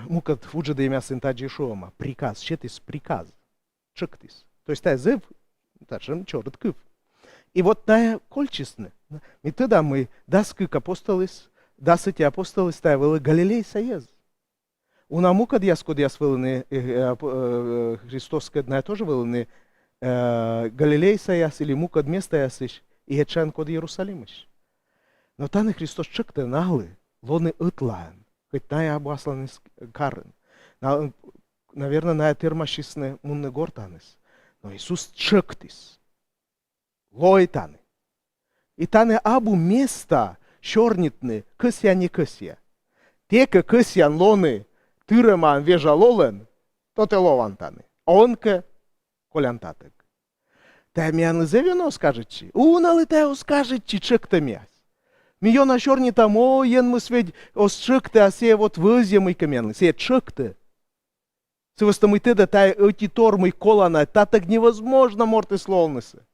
Мукат фуджа да имя сын таджи шуама. Приказ, щетис приказ. Чыктис. То есть тая зев, тачем чорт кыв. И вот тая кольчисны. И тогда мы даскык апостолис, дасыти апостолис тая вылы Галилей саез. Унамукад яскод яс вылыны Христос кадная тоже вылыны Галилей саяс или мукад место ясыш и ечан код Иерусалимыш. Но таны Христос чыкты налы, лоны ытлан, хоть тая обасланы карын. Наверное, на термашисны мунны гортаныс. Но Иисус чыктис. лой таны. И таны абу места шорнитны кысья не кысья. Тека кысьян лоны тыреман вежалолен, то те лован таны. Онка колянтатык. Та мяны зевено скажечи, уналы та скажечи чекта мяс. Миона шорни там, о, ен мы сведь, о, чекта, а се вот вызья мы каменлы, се чекта. Сывоста мы теда, та эти тормы колана, та так невозможно морты словнысы.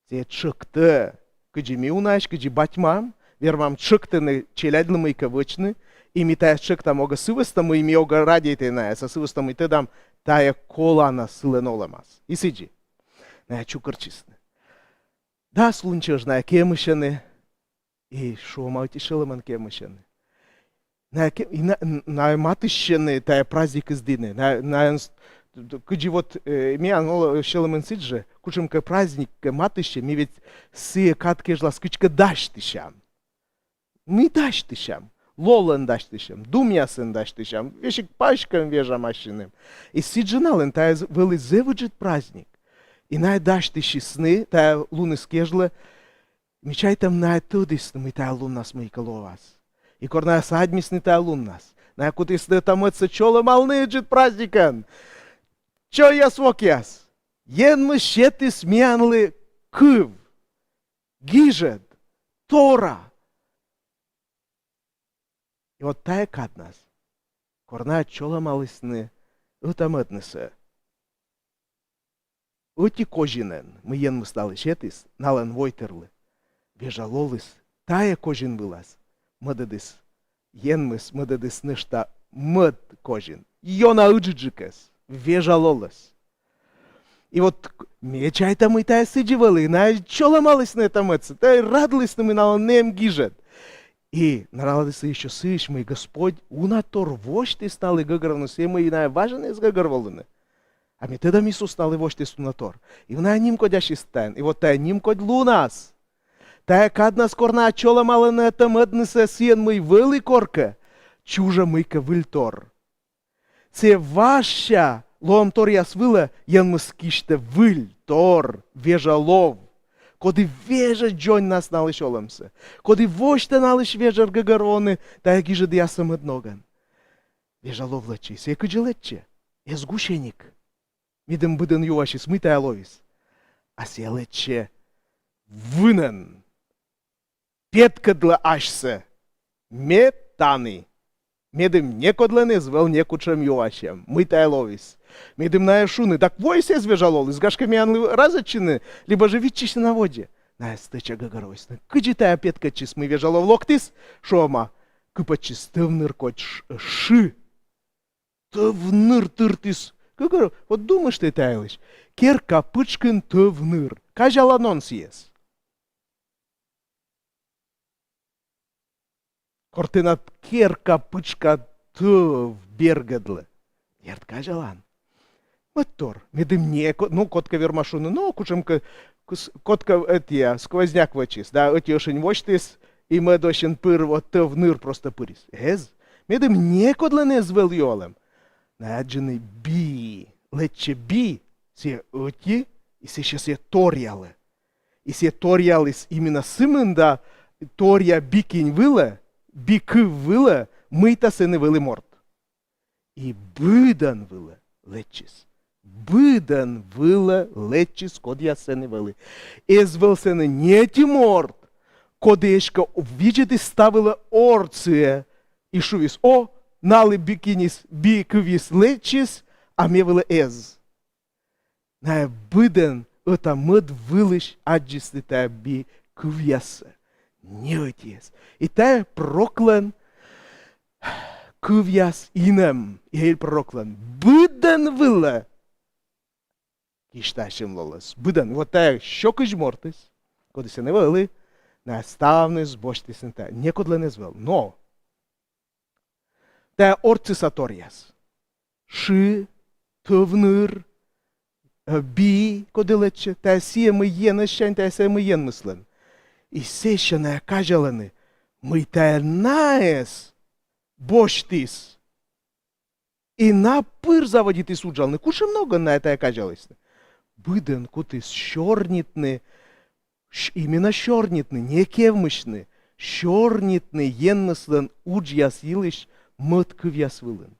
Се чекта, кыджи ми унаш, кыджи батьмам, вермам чекта на челядлы мы кавычны, и ми тая чекта мога сывоста мы ми ога радиете на эса, сывоста мы тедам тая колана сыленолемас. И сиджи. На чукарчисны. Да, слунчаж на кемышаны, и шо маутишилыман кемышаны. На матышаны тая праздник издины. На кыджи вот ми анола шилыман сиджи, кучемка праздник матыще, ми ведь сые каткежла скычка даштышам. Ми даштышам. Лолан даштышам, думясын даштышам, вешик пачкам вежа машиным. И сиджинален тая вели зевыджит праздник. И най даштыши сны, тая луны скежла, мечай там най тудисны, мы тая луннас мейкаловас. И корная садмисны тая луннас. Най кутисны там это чола малны джит праздникан. Чо я свок яс? Ен мы щеты смянлы кыв, гижет, тора. И вот тая кат нас. Корная чола малысны, утамытнысы. Оти кожинен, мы ен мы стали щетис, нален войтерлы. Вежалолыс, тая кожин вылаз. Мыдадыс. Ен мыс, мыдадыс нышта мыд кожин. Йона уджиджикес. Вежалолыс. И вот мечай-то мы тая сыдживали, на чола малысны это мыться, тая радлысны мы нален нем гижет. И нарадысы еще сыш мы, Господь, унатор вошти стали гагравны, все мы и важные сгаграволыны. А ми тедам Исус стали вошти стунатор. И вона ним кодящий стен. И вот тая ним код лунас. Тая кадна скорна чола мала на это маднесе сиен мой вели корка. Чужа мыка вильтор. Це ваша лом тор яс вила, ян мыскиште вильтор, вежа лов. Коди вежа джонь нас налиш олемсе. Коди воште налиш вежа гагароны, тая гижа дяса мадноган. Вежа лов лечи, се кыджелетче. Ез гушеник. Мидем быден юваши смытая ловис. А селече вынен. Петкадла ашсе. Метаны. Медем некодлен звел некучем ювашем. Мытая ловис. Медем на шуны. Так войсе звежалол. Из гашками анлы разочины. Либо же вичись на воде. На стыча гагаройсна. Кыджитая петка чис мы вежалов локтис. Шома. Кыпачис тывныр коч ши. Тывныр тыртис. Вот думаешь ты, Тайлыч, кер капычкин тывныр. Кажал анонс ес. Кортынат кер капычка тыв бергадлы. Ерт кажалан. Мотор. Медым не, ну, котка вермашуны, ну, кучемка, котка этия, сквозняк вачис. Да, эти ошень вочтис, и мы дощен пыр, вот тывныр просто пырис. Эз? Медым не кодлане звел йолем. Наджены би, лече би, се оти, и се ще се торяли. И се торялись именно сымында, торя бикинь вила, бикы вила, мы-то се не вили морт. И быдан вила лечис. Быдан вила лечис, код я се не вили. Езвел се не ті морт, кодешка обвіджити ставила орция, и шувис, о, нали бикинис биквис лечис, а мевела ез. На быден это мыд вылыш аджисты та биквяса. Не отец. И та проклан квяс инем. И проклан. Быден выла. Кишташим лолас. Быден. Вот та щокыж мортис. Коли се не вели, на ставнис боштис не та. Некодле не звел. Но та орцисаториас. Ши, тывныр, би, коделече, та сие мы ен ещань, та сие мы ен мыслен. И сещаная кажаланы, мы та наес боштис. И на пыр заводит и суджалны. Куше много на это кажалось. Быден кутис щорнитны, Именно шорнитны, не кевмышны, шорнитны енмыслын уджяс йылыш мыт кывяс вылын.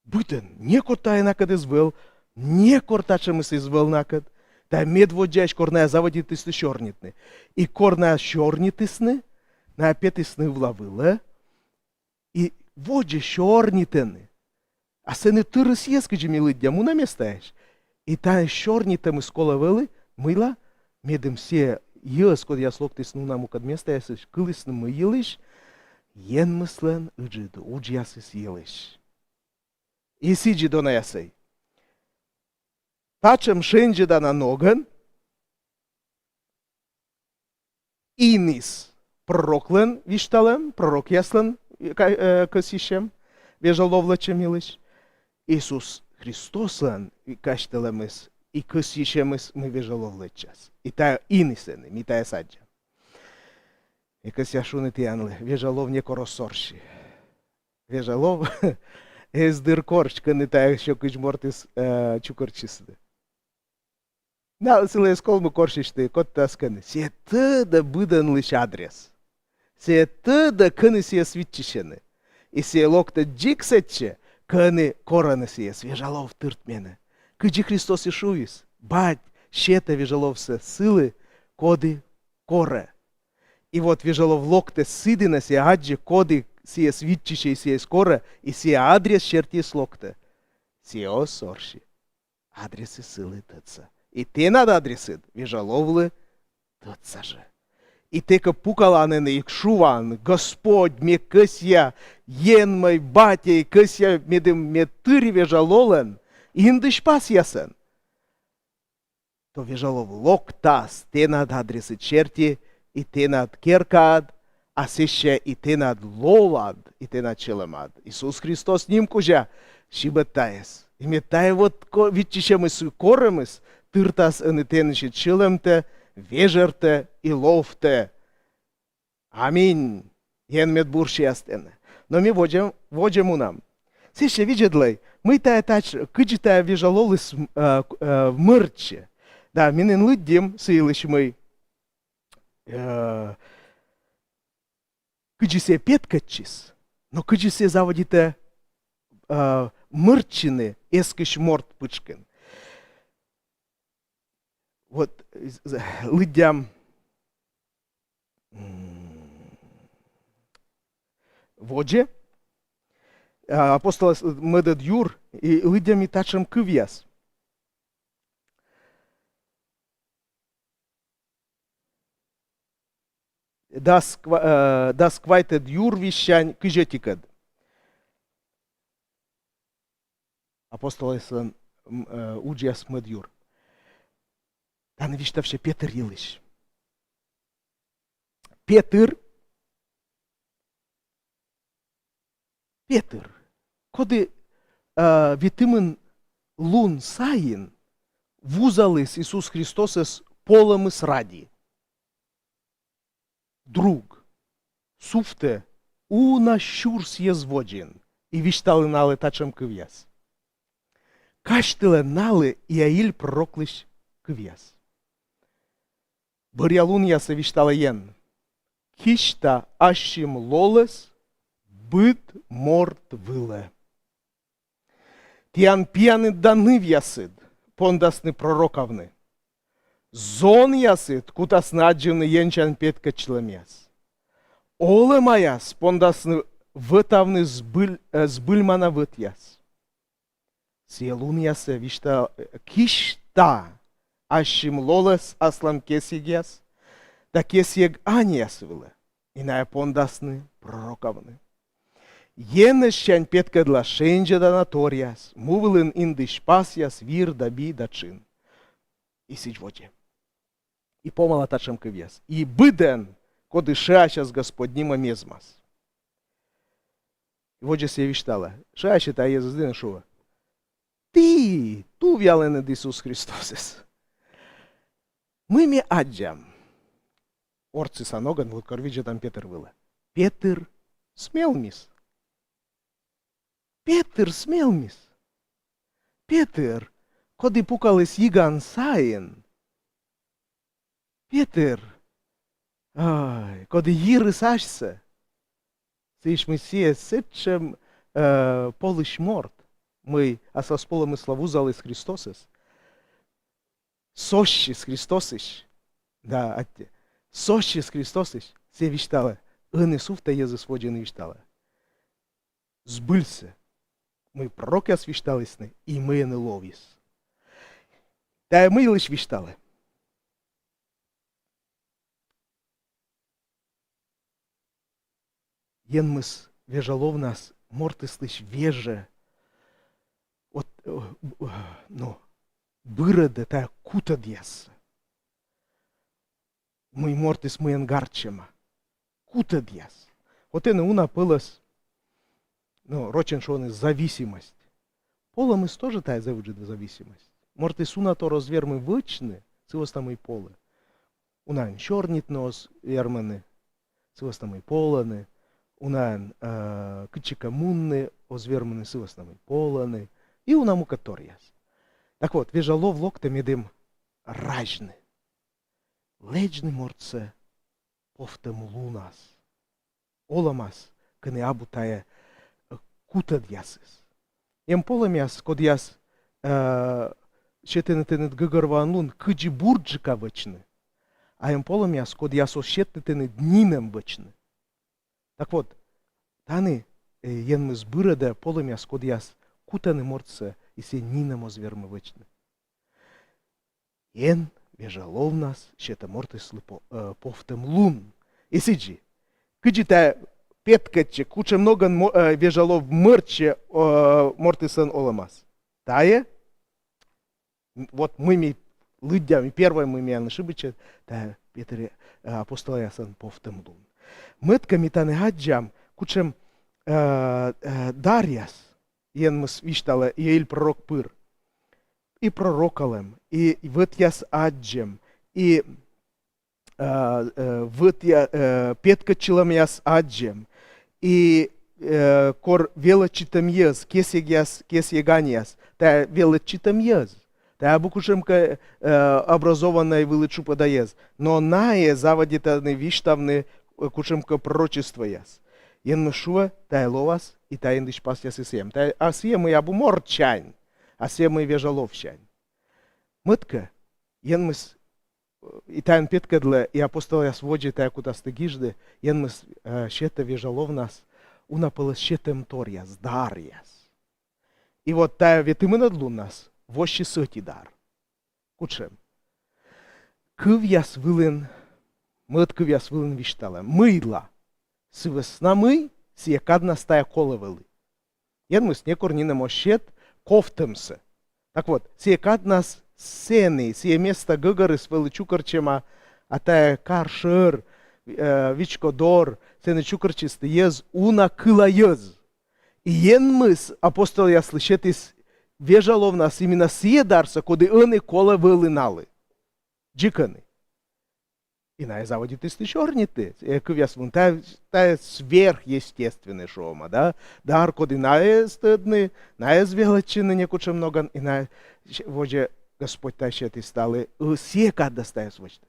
Бытын, не кортая накад извел, не кортачемыс извел накад, та медводжач корная заводитысны шорнитны. И корная шорнитысны, на опять исны влавыла, и воджа шорнитыны. А сыны тырыс ескачи милыдя, муна местаешь. И та шорнитым искола вылы, мыла, медым все йыс, код я слог тысну наму кад местаешь, кылысны мы йылыш, енмыслен ыджиды, уджясыс йылыш. И сиджи дона ясей. Тачем шенджи да на ноган, инис пророклен вишталем, пророк яслен косишем, вежаловлачем йылыш. Иисус Христослен каштелемыс, и косишемыс мы вежаловлачас. И та инисены, ми та ясаджа. И косяшуны тианлы, вежалов не коросорши. Вежалов... Эздыр корч, кыны тая еще кычмортис чукорчисыды. На сылы сколмы корчишты, кот тасканы. Се тыда быдан лыш адрес. Се тыда кыны се свитчишены. И се локта джиксетче, кыны кораны се свежалов тыртмены. Кыджи Христос и шуис, бать, щета вежаловся сылы, коды кора. И вот вежалов локта сыдына се аджи коды сие свитчище и сие скоро, и сие адрес черти слокта. Сие осорши. Адресы сылы тыца. И те над адресыд, вежаловлы тыца же. И тека пукаланын и кшуван, Господь, ме кысья, ен мой батя, кысья медым метыри вежалолен, индыш пас ясен. То вежалов локтас, те над адресы черти, и те над керкад, а сеще и те над лолад, и те над челемад. Иисус Христос ним кужа, шибетаес. И метае вот витчишемыс и коремыс, тыртас энетеныши челемте, вежерте и ловте. Аминь. Ен медбурши астене. Но ми воджем унам. Сеще виджедлай, мы тая тач, кыджи тая вежалолыс мырче. Да, минен лыддем, сыйлыш мы, кыджи се петкачис, но кыджи се заводите мырчины эскиш морт пычкин. Вот лыдям водже, апостол Медед Юр и лыдям и тачем кывьяс. Das kwijted jurvishan kujetikad. Апостол Исен уджиас медюр. Та не виштавше Петр Йылыш. Петр, коли витимен лун саїн, вузалис Ісус Христос ес полемис раді. Друг, суфте, уна щурс єзводжін, і віштали нале тачем кив'яс. Каштиле нале і аїль пророклиш кив'яс. Борялун ясе віштала єн. Кішта ащим лолес, бит морт виле. Тіан п'яни данив ясид, пондасни пророковни. Зон ясид, кутас надживни єнчан петка члем'яс. Оле маяс, пондасни витавни збильмана вит'яс. Сіелун ясе вішта кішта ащим лолес аслам кесігяс, та кесіг аніяс виле, і на пондасни пророковни. Єнещань петка для шенджа да наторяс, мувилин індиш пасяс вір да бі да чин. І січ воді. І помала тачем кив'яс. І биден, коди шачас господніма мезмас. І воді сє віштала. Шачі та Єзус дина шува. Ти, ту вялене Ісус Христосес. Ми мі аджам. Орци саноган, вот корвіджа там Петр вила. Петр смел міс. Петр смел міс. Петр, коли пукались їган саєн, Петр, ай, когда ирысашься, сыш мы все сетчем полыш морт, мы асас полом и славу зал из Христосес, сощи с Христосыш, да, атте, сощи с Христосыш, все виштала, ын Исуфта Езус воден виштала. Сбылься, мы пророки освиштались, и мы не ловис. Да мы лишь виштали. Енмыс вежалов нас, мортыс лишь веже, от, ну, бырада та кута дьяс. Мы мортыс мы ангарчема, кута дьяс. Вот это уна пылас, ну, рочен шоны зависимость. Полом из тоже та завыджет в зависимость. Мортыс уна то развермы вычны, цивостамы полы. Унан чернит нос верманы, цивостамы поланы. Унан кычика мунны, озверманы цивостамы поланы. И унаму которьяс. Так вот, вежалов локта медым ражны. Лечны морце повтем лунас. Оламас, кыны абутая кута дьясыс. Ем поламяс, код яс щетенетенет гыгырван лун кыджи бурджика вычны. А ем поламяс, код яс ощетнетенет днинем вычны. Так вот, таны енмы сбырада поламяс, код яс кутаны морце и се нинем озвермы вычны. Ен вежалов нас, щета мортыслы повтем лун. И сиджи, кыджи та петкаче, куча много вежалов мырче мортысан оламас. Тае, вот мы ми лыдями, первое мы ми анышибыче, та Петре апостола ясан повтем лун. Мытками таны хаджам, кучем дарьяс, енмыс виштала, и эль пророк пыр. И пророкалем, и вот яс аджем, и вот я петкачилам яс аджем, и кор велочитам ез, кес еганиас, та велочитам ез, та букушемка образованная вылычу подаез, но нае заводитаны виштавны кушемка пророчество яс. Ен мышуа, та ловас, и та индыш пас яс и сем. Та асем и абу морчань. А все мы вежаловщань. Мытка, енмыс, и тайн петкадле, и апостол яс воджи тая куда стыгижды, енмыс щета вежалов нас, уна пылыс щетем торьяс, дар яс. И вот тая ветымынадлу нас, вощи сыти дар. Кучем. Кыв яс вылын, мыткыв яс вылын виштала, мыйла, сывысна мы, сия кадна стая колывылы. Енмыс некор нина мощет, кофтемся. Так вот, сие кад нас сены, сие место гыгары с чукарчема, а тая каршер, вичкодор, сены чукарчисты ез, уна кыла ез. И енмыс, апостол я слышит, из вежалов нас именно сие дарса, коды ыны кола вылыналы. Джиканы. И на заводит из тысячорниты. Кывяс вон та сверхъестественный шома, да? Дар коды на стыдны, на звелочины некуче много, и на воже Господь тащит и сталы, все когда стая свочт.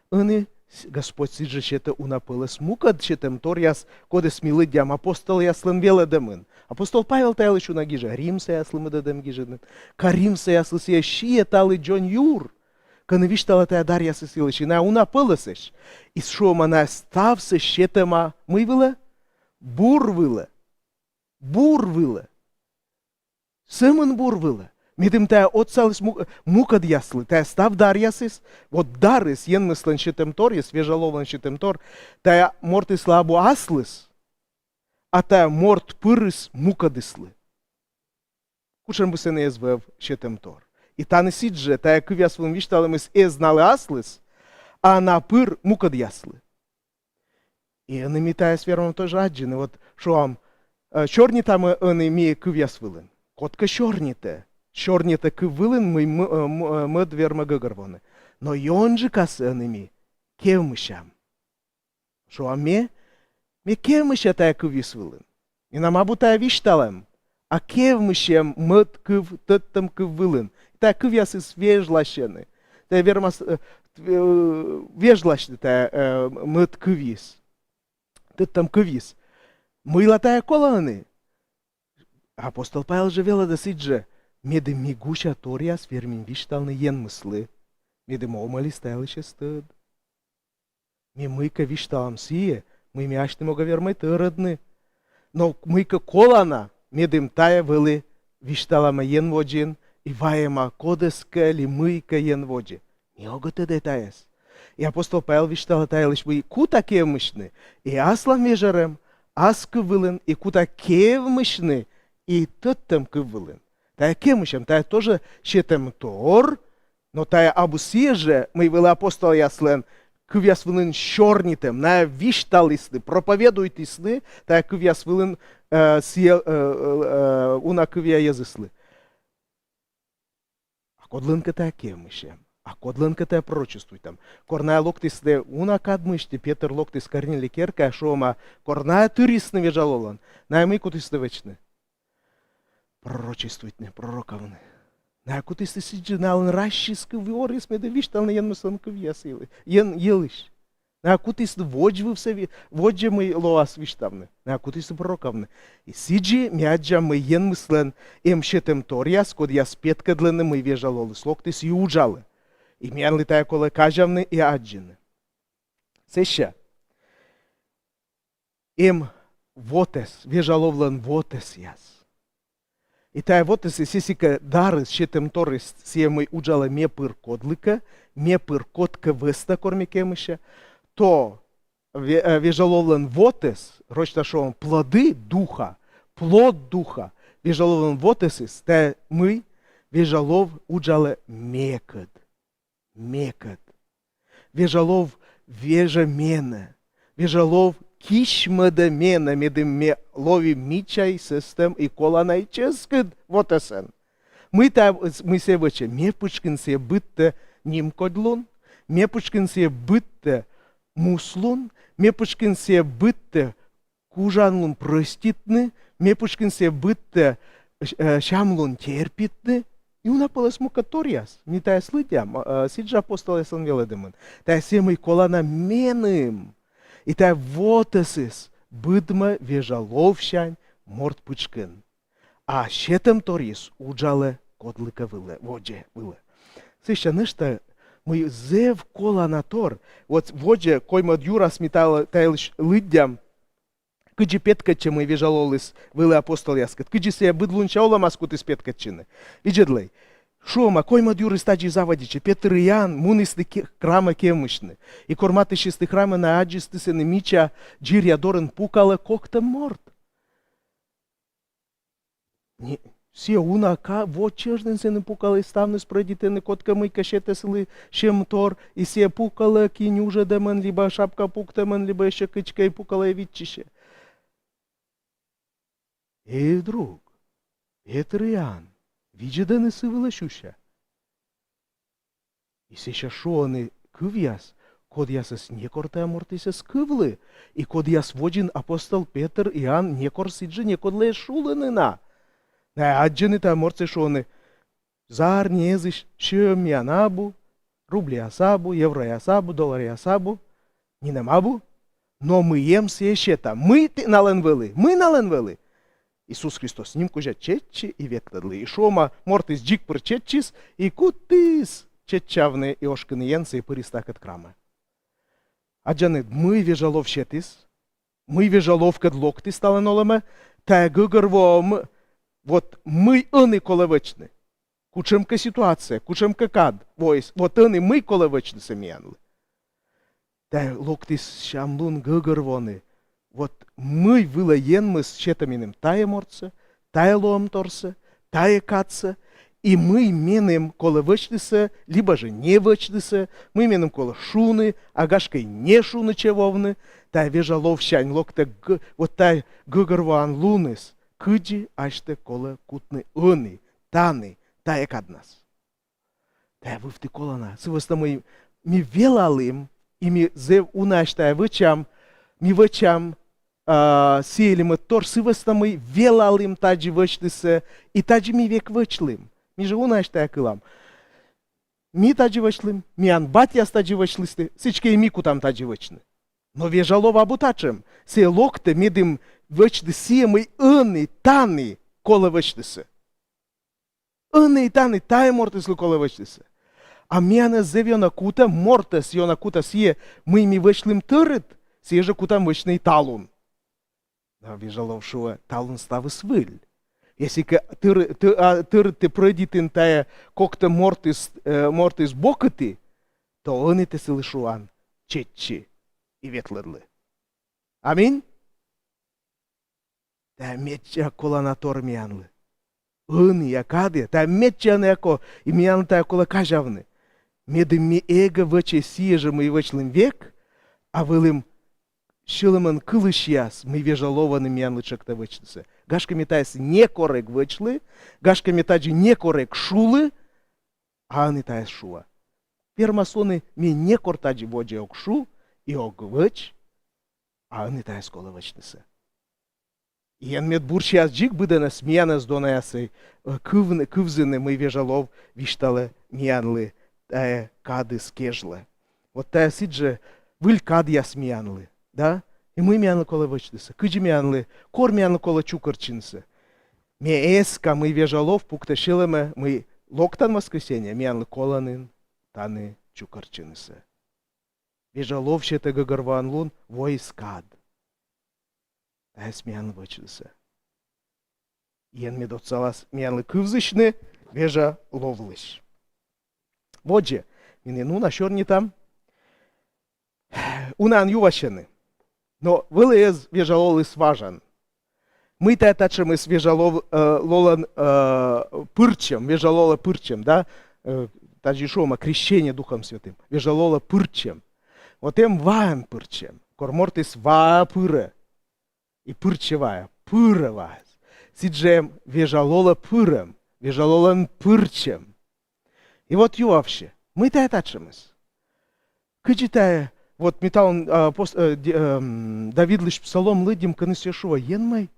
Они Господь сиджа щета унапыла смукад щетем торяс, коды смилы дям апостол яслын веле демын. Апостол Павел таял еще на гижа, Римса яслым дадем гижа, Каримса яслы сия щие талы Джон Юр. Când viștala tăia Daria să silă și na una pălăsăși. И шома на стався щетема, мы вила, бур вила. Сымын бур вила. Медим тая отсалыс мукад яслы, тая став дарьясыс, вот дарыс, енмыслан щетем тор, ес вежалован щетем тор, тая морты слабу аслыс, а тая морт пырыс мукадыслы. Кушан бы се не езвев щетем тор. И та не сидже, та як вяс вон віштали ми з знали аслис, а на пир мукад ясли. І не мітає з віром той жаджини, от що вам, чорні там не міє кив'яс вилин. Котка чорніте кивилин ми двірма гигарвони. Но йонжи кас не мі, кевмишам. Що вам мі кевмиша та як кив'яс вилин. І нам абу та вішталем, а кевмишам мид кив, титтам кивилин. Та кив'яс із вєжлащини. Та вірма вежлашты та мыт кывис. Тыт там кывис. Мыла тая коланы. Апостол Павел же вела досить же. Меди мигуща тория с фермин вишталны ен мыслы. Меди момали стайлище стыд. Ми мыка вишталам сие, мы мяшты мога вермай тырыдны. Но мыка колана, медим тая вели вишталама ен воджин, и ваема кодеска ли мыка ен воджи. Много ты детаес. И апостол Павел виштала тая лишь вы кута кемышны, и аслам вежарем, аску вылен, и кута кевмышны, и тыттам кывылен. Тая кемышем, тая тоже щетем тор, но тая абусия же, мы вели апостол яслен, кывяс вылен щорнитем, на вишталисны, проповедуйте сны, тая кывяс вылен уна кывя языслы. А кодлынка тая кемышем. А кодлынка тая пророчествуй там. Корная локтисне уна кадмыште, Петр локтис корнили керка, а шома корная тырисны вежалолан. Наймы кутисны вечны. Пророчествуйте, пророковны. На кутисны сиджиналын ращиска виорис меда вишталны ен мысланка вьясилы. Ен елыш. На кутисны воджвы в сове, воджа мы лоас виштавны. На кутисны пророковны. И сиджи мяджа мы ен мыслен, им щетем торяс, код я спеткадлены мы вежалолы, слоктис и уджалы. И мян летая коле кажавны и аджины. Сеща. Им вотес, вежаловлен вотес яс. И тая вотес, сисика дары щетем торис, сие мы уджала мепыр кодлика, мепыр котка веста кормикемыша, то вежаловлен вотес, рочта шоом плоды духа, плод духа, вежаловлен вотесис, та мы вежалов уджала мекад. Мекад. Вежалов вежа мена. Вежалов кишмада мена, медем ме лови мичай систем и колана и ческад вот эсен. Мы се ваче, ме пучкин се бытте ним кодлун, ме пучкин се бытте муслун, ме пучкин се бытте кужанлун проститны, ме пучкин се бытте шамлун терпитны, и уна палас мукаториас, ми тая слытям, сиджа апостола сан веледемен, тая семой колана меным, и тая вотесис, быдма вежаловщань морт пучкин. А щетем торис уджале кодлика выле, водже выле. Сыща нышта, мы зев колана тор, вот водже коймад юрас митала тайлыш лыддям, кыджи петкаче мы вежалолыс выле апостол яскат, кыджи се быдлунча оламаскут из петкачины. Виджедлей, шома, коймад юры стаджи заводиче, Петр и Ян, мунисты храма кемышны, и корматы шесты храма на аджисты сены мича, джирья дорен пукала кокта морт. Все унака, вот чежден сены пукала и ставны спредитены котка мы кашете сылы шем тор, и се пукала кинюжа демен, либо шапка пуктемен, либо еще кычка и пукала и витчище. Ей, вдруг, Петр и Иоанн, виджедены сывыла щуща. И сейчас шо они кывьяс, код ясас некорта амортисас кывлы, и код яс воджин апостол Петр и Иоанн некор сиджи некод ле шулынына. На аджины та аморцы шо они зар незыш шем янабу, рубли асабу, евро ясабу, доллар ясабу, не намабу, но мы ем сещета, мы наленвели, мы наленвели. Исус Христос ним кожа четче и ветледли. И шома мортис джикпр четчис, и кутис четчавне и ошканы янцы и пыристакат крама. Аджаны мы вежалов щетис, мы вежалов кадлокти стала нолеме, та гыгырвом, вот мы аны колевечны. Кучемка ситуация, кучемка кад, войс, вот аны мы колевечны самиянли. Та локтис шамлун гыгырвоны, вот мы вылаем с щетаминым тая морца, тая лоам торса, тая катса, и мы менем коло вычтыса, либо же не вычтыса, мы менем коло шуны, агашкой не шуны чевовны, тая вежалов щань локта вот тай гыгырван луныс, кыджи аште коло кутны ыны, таны, тая каднас. Тая вывты колона, сывоста мы велалым, и ми зев унаштая вычам, ми вычам сеяли мы торсы мы велалым таджи вычтыса, и таджи ми век вычлым. Ми же унаштая кылам. Ми вычам, ми вычам сеяли мы торсы мы велалым таджи вычтыса, и таджи ми век вычлым. Ми же унаштая кылам. Ми вычам, ми вычам сеяли мы торсы мы велалым таджи вычтыса, и таджи ми век вычлым. Ми же унаштая кылам. ми таджи вечлим, миян батяс таджи вечлисты, сичке и мику там таджи вечны. Но вежалова бутачем, се локте медим вечды сиемый ынный, таны, колы вечлысы. Ынный, таны, тай мортыслы колы вечлысы. А мияна зевена кута, мортас йона кута сие, мы ми вечлим тырыт, сие же кутам вечный талун. А вежалов шуа, талун ставы свыль. Если ты пройдет тая как-то мортис бокоти, то он это слышуан четчи и ветледлы. Аминь. Та меча коланатор мянлы. Он якаде, та меча неко и мян та кола кажавны. Меды ми эго ваче сиежа мы вачлым век, а вылым шилымын кылышьяс мы вежалованы мянлы чакта вачнысы. Гашка метайс не корек вычли, гашка метаджи не корек шулы, а они тайс шуа. Пермасоны ми не кортаджи воджи ок шу и ок выч, а они тайс кола вычнысы. Ян мед бурчиас джик быданас миянас донаясы кывзыны мы вежалов вишталы миянлы тая кады скежлы. Вот тая сиджи выль кадьяс миянлы, да? И мы мянлы кола вычтысы, кыджи мянлы, кор мянлы кола чукарчинсы. Ме эска мы вежалов пукташилыме, мы локтан воскресенье, мянлы коланын, таны чукарчинсы. Вежалов щета гагарван лун, войскад. Тайс мянлы вычтысы. Йен медоцалас мянлы кывзышны, вежа ловлыш. Вот же, мине ну на шорни там, унан ювашены. Но вылез вежалолыс важен. Мы тачем с вежалов лолан пырчем, вежалола пырчем, да? Таджишома крещение Духом Святым. Вежалола пырчем. Вот им ваан пырчем. Кормортис ва пыре. И пырчевая, пыровая. Сиджем вежалола пырем, вежалолан пырчем. И вот юавше. Мы тачем с. Кычитая. Вот метаун Давид лишь псалом лыдим канысешува енмай.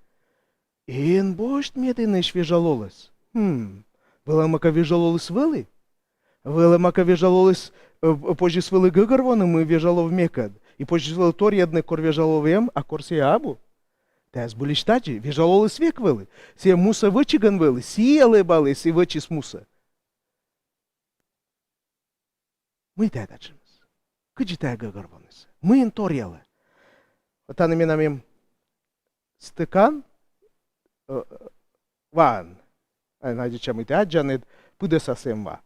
Ен бошт медыныш вежалолыс. Была мака вежалолыс вылы? Была мака вежалолыс позже свылы гыгарвоны мы вежалов мекад. И позже свылы тор едны кор вежаловем, а кор сия абу. Таз были штаджи, вежалолыс век вылы. Сия муса вычиган вылы, сиелы балы, си вычис муса. Мы тадачим. Кыджитая гагарванысы. Мы инториялы. Вот они минамим стыкан ван. Найдечам и таджанет пудеса семва.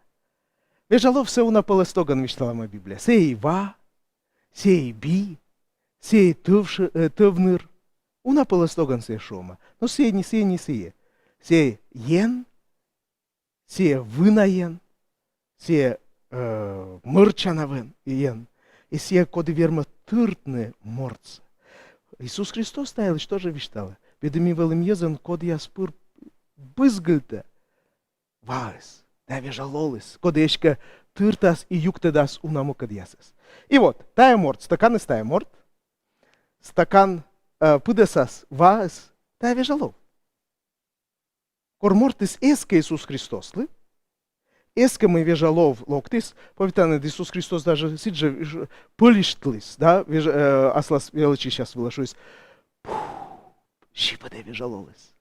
Вежалов се уна палестоган мечталама Библия. Сей ва, сей би, сей тывныр. Уна палестоган се шома. Но сей не сие. Сей ен, сей вынаен, сей мырчанавен ен. И сие коды верма тыртны морцы. Иисус Христос стоял, что же виштала? Бедами велым езен код я спыр бызгыльта. Варес, да вежалолыс, коды ешка тыртас и юктедас унаму кадьясас. И вот, тая морт, стакан из тая морт, стакан пыдесас варес, тая вежалов. Кор мортис эска Иисус Христос, лы? Эска мы вежалов локтис, повитаны Иисус Христос даже сиджа полиштлис, да, аслас величи сейчас вылашусь. Шипаде вежалолис.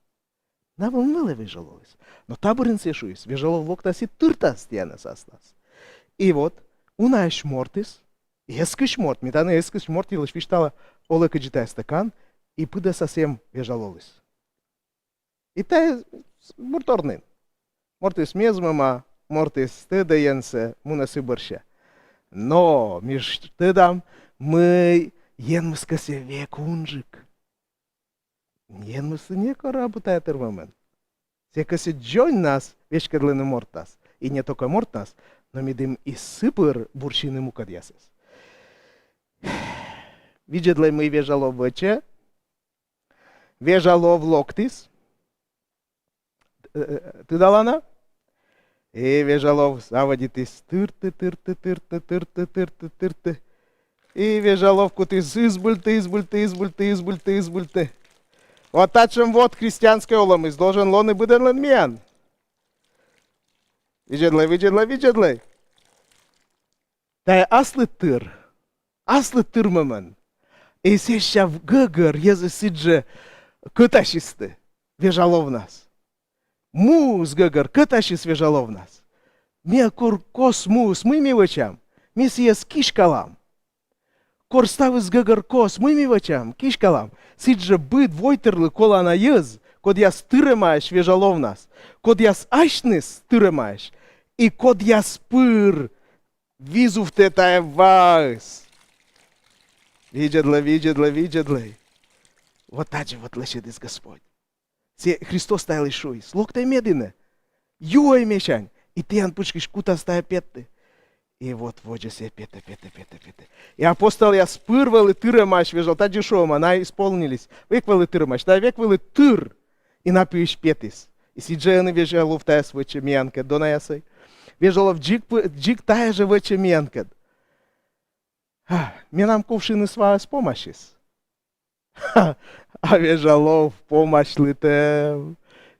Навон мыле вежалолис. Но таборин сешуис, вежалов локтас и тыртас тянас аслас. И вот, унаеш мортис, эскаш морт, метаны эскаш морт, и лишь виштала олека джитай стакан, и пыда совсем вежалолис. И та мурторнын. Мортис мезмама, мортис стыдаенсе, мунасы борща. Но меж стыдам мы енмыскасе век унжик. Енмысы не коработа термомен. Секасе джойн нас вешкадлыны мортас. И не только мортас, но медим и сыпыр бурщины мукадьясес. Виджедлай мы вежалов ваче, вежалов локтис. Ты дала на? И вежалов заводитесь тырты. И вежаловку ты избульты. Вот тачем вот христианской оломыс должен лоны быден лен миян. Виджедлай. Та aslı tırmamın. Ese в гăгăр езы сидже кăташисты, вежалов нас. Мус гăгăр кăташис вежалов нас. Мia cor cos mus, mui mi văceam, mi se ies kișcalam. Cor stavăs găgăr cos, mui mi văceam, kișcalam. Sidje băd voiterlă cola na iez, cod ias târămaș vejalov nas, cod ias așnis târămaș, и cod ias pâr, vizuf te taie vas. Видедлы. Вот так же вот лишит Господь. Се Христос тая лишуй, слог тай медине, юай мешань, и ты анпучкиш кута стая петты. И вот же се пета. И апостол я спырвал и тырымаш вежал, та дешевом, она исполнились. Век валы тырымаш, та век валы тыр, и напьешь петис. И сиджены вежалу в тая свече мянка, дона ясай. Вежалов джик тая же вече мянка. Мне нам кувшины свая с помощис. А вежалов помощь летел.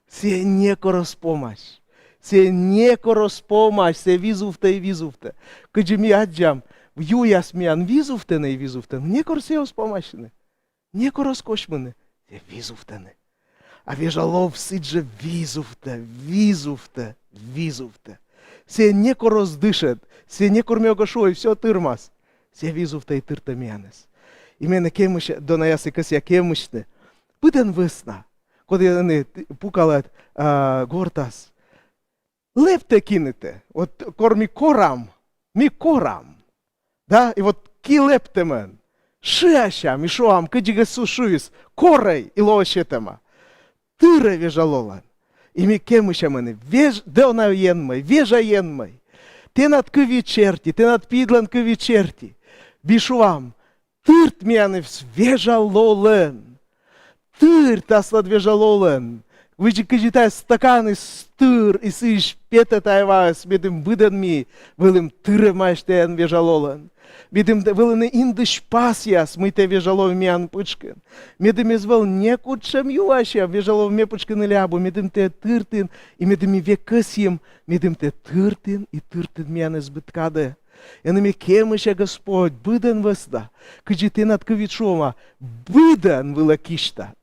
Се некоро с помощь. Се некоро с помощь. Се визувте. Кыджи ми аджам. Юяс миян визувтене и визувтене. Некоро се с помощны. Некоро с кошмыны. Се визувтене. А вежалов сидже визувте. Се некоро сдышет. Се некоро мёгашой. Все тырмас. Se vizuvtă-i târtămianăs. I mene chemușe, dona ia se căsia chemuște. Pădăn văsna, code ne pucalat gortas. Lepte kinete, ot cor mi coram. Da? I vot ki lepte men. Și așa, mișoam, că găsu șuis, corei, i loșetema. Târă vejalolan. I mi chemușe mene, deona ien veja ien Te nat că vicerti, te nat pidlan că vicerti. Бишуам, тырт мянывс вежалолен. Тырт аслад вежалолен. Выжи кажитай стаканы стыр, и сыш пета тайвас, бедым выдан ми, вылым тырымаштен вежалолен. Бедым вылыны индыш пасьяс, мы те вежалов мян пычкин. Медым извал некучем юашя, вежалов ме пычкин лябу, медым те тыртын, и медым и векасьем, медым те тыртын, и тыртын мян избыткаде. И нами кемыша Господь, быдан вăсда, кыджи ты над кывичома, быдан вылакишта,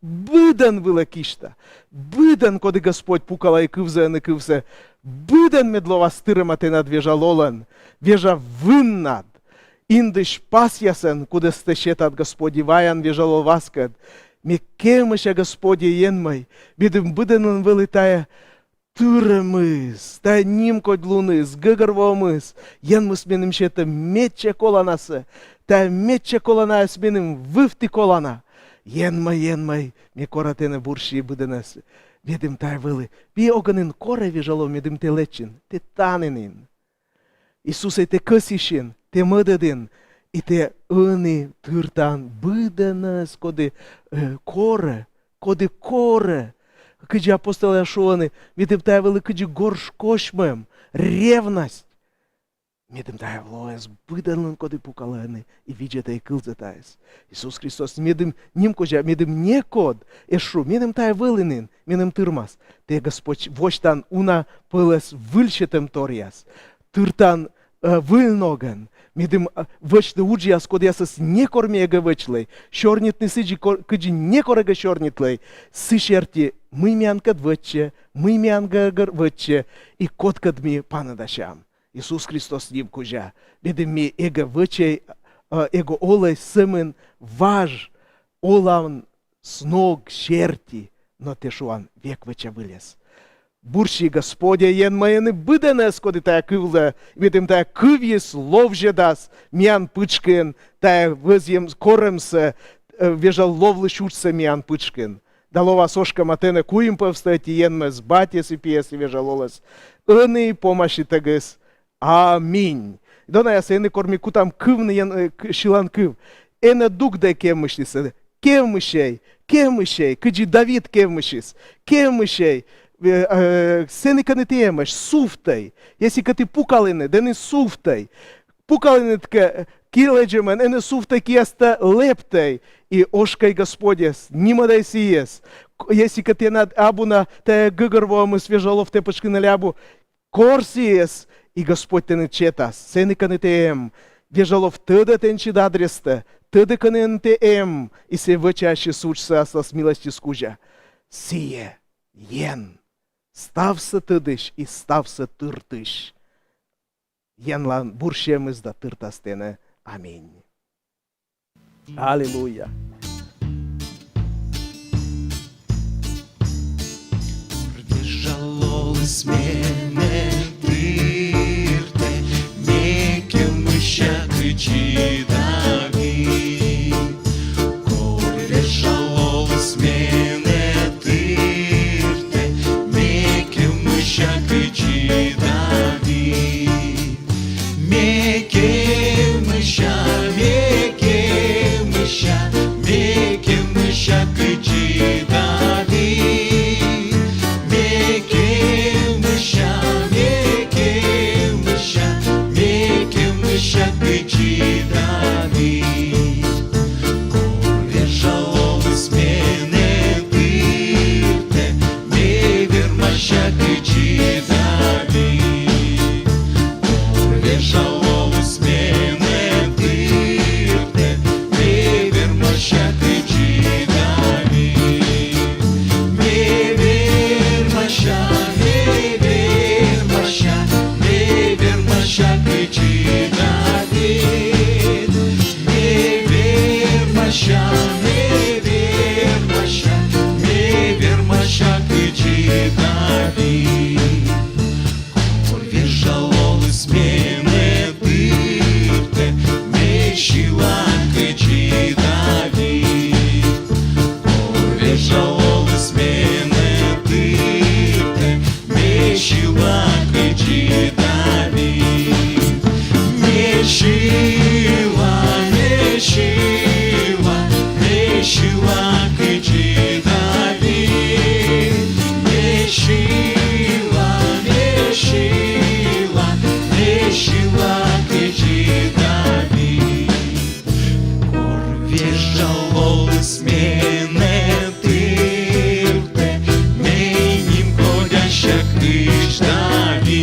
быдан, коды Господь пукала и кывзе, быдан медлова стырыма ты над вежалолан, вежа выннад, индыш пасьясен, куда стащет от Господи ваян вежаловаскад, ми кемыша Господи енмай, бидым быданын вылетая, Тырымыз, та нимко длуныз, гыгырвомыз, янмыз менім шеті метче коланасы, та метче коланас менім вывты колана. Енмай, ме коратене бурши буденес. Медім тай вили, би оганин коре вежало медім те лечин, те таненин. Исусе те късишин, те мădădin, и те ыни тыртан буденес, коди коре. Кыджи апостол Яшуаны, медем тайвалы кыджи горш кошмем, ревность. Медем тайвлоес быданлын коды пукаланы, и виджетай кылзатайс. Иисус Христос, медем ним кожа, медем не код, эшу, медем тайвылынын, медем тырмас. Те Господь воштан уна пылес выльчетем торяс, тыртан выльноган. Медем вăчты уджиас, код ясас не кормега вăчлай, шорнитны сыджи кыджи не корага шорнитлай, сышерти мы мянкад вăчче, мы мянгагар вăчче, и коткад ми панадашам. Иисус Христос ним кужа, медем ми эго вăчей, эго олай сымын важ, олан сног шерти, но тешуан век вăча вылез. Бурши Господя ен майыны быданес, коды тая кывлы, медем тая кывьес ловжедас, мян пычкын, тая вызьем коремсы, вежал ловлы шучса мян пычкын. Далова сошка матене куим повстать, ен с батес и пьес и вежалолес. Ыны помощи тагыс. Аминь. Дона яса эны корми кутам кывны ен шилан кыв. Эна дугда кемыштисы. Кемышей, кыджи Давид кемышис. Кемышей. Сени că ne temăși, suftai. Если că te pucalene, de ne suftai. Pucalene că киледжемен, ene suftai că este leptai. И ошкай Господес, нима дай сиес. Если că te над абуна, te гыгырвом и свежалов te пăшкы на лябу, корсиес, и Господь te ne cetas. Сени că ne tem. Вежалов тыды тенчи дадресты, тыды кынынты и се вычаще сучса аслас милости скужа. Сие, ен, ставсы тыдыш и ставсы тыртыш. Янлан буршемыз да тыртастены. Аминь. Аллилуйя. Жалолись мене тирте, неким щакичі даві. Коли жалолись мене тирте, неким щакичі даві. Неким щакичі даві. Щакичі даві, коли жалолись мене тирте, не вірма щакичі даві, коли жалолись мене тирте, не вірма щакичі даві, не вірма щакичі даві. Коли жалолись мене тирте, не щілакичі даві. Коли жалолись мене тирте, не щілакичі даві. Не щіла, не щіла, не щілакичі даві. Не щіла, не щіла, не щілакичі даві. Коли жалолись мене тирте, менім ходящакич даві.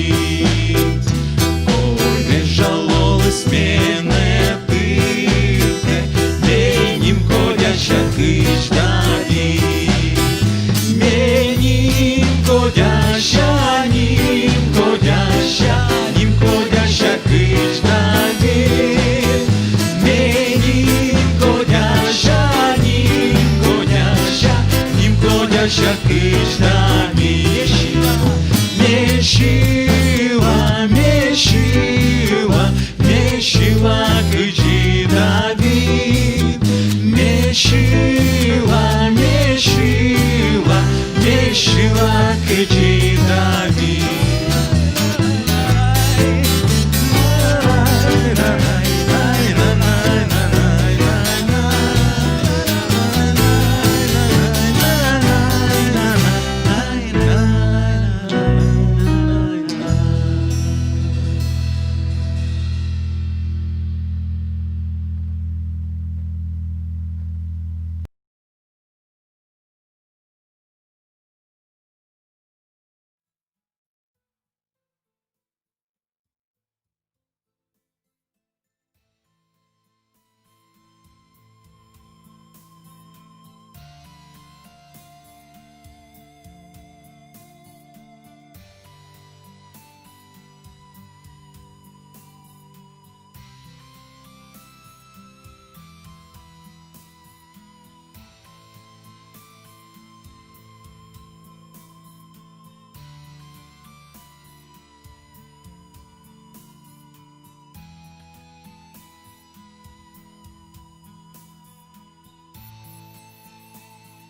Коли жалолись мене тирте, менім ходящакич даві. Менім ходяща, нім ходящакич даві. Менім ходяща, нім ходящакич даві. Не щіла,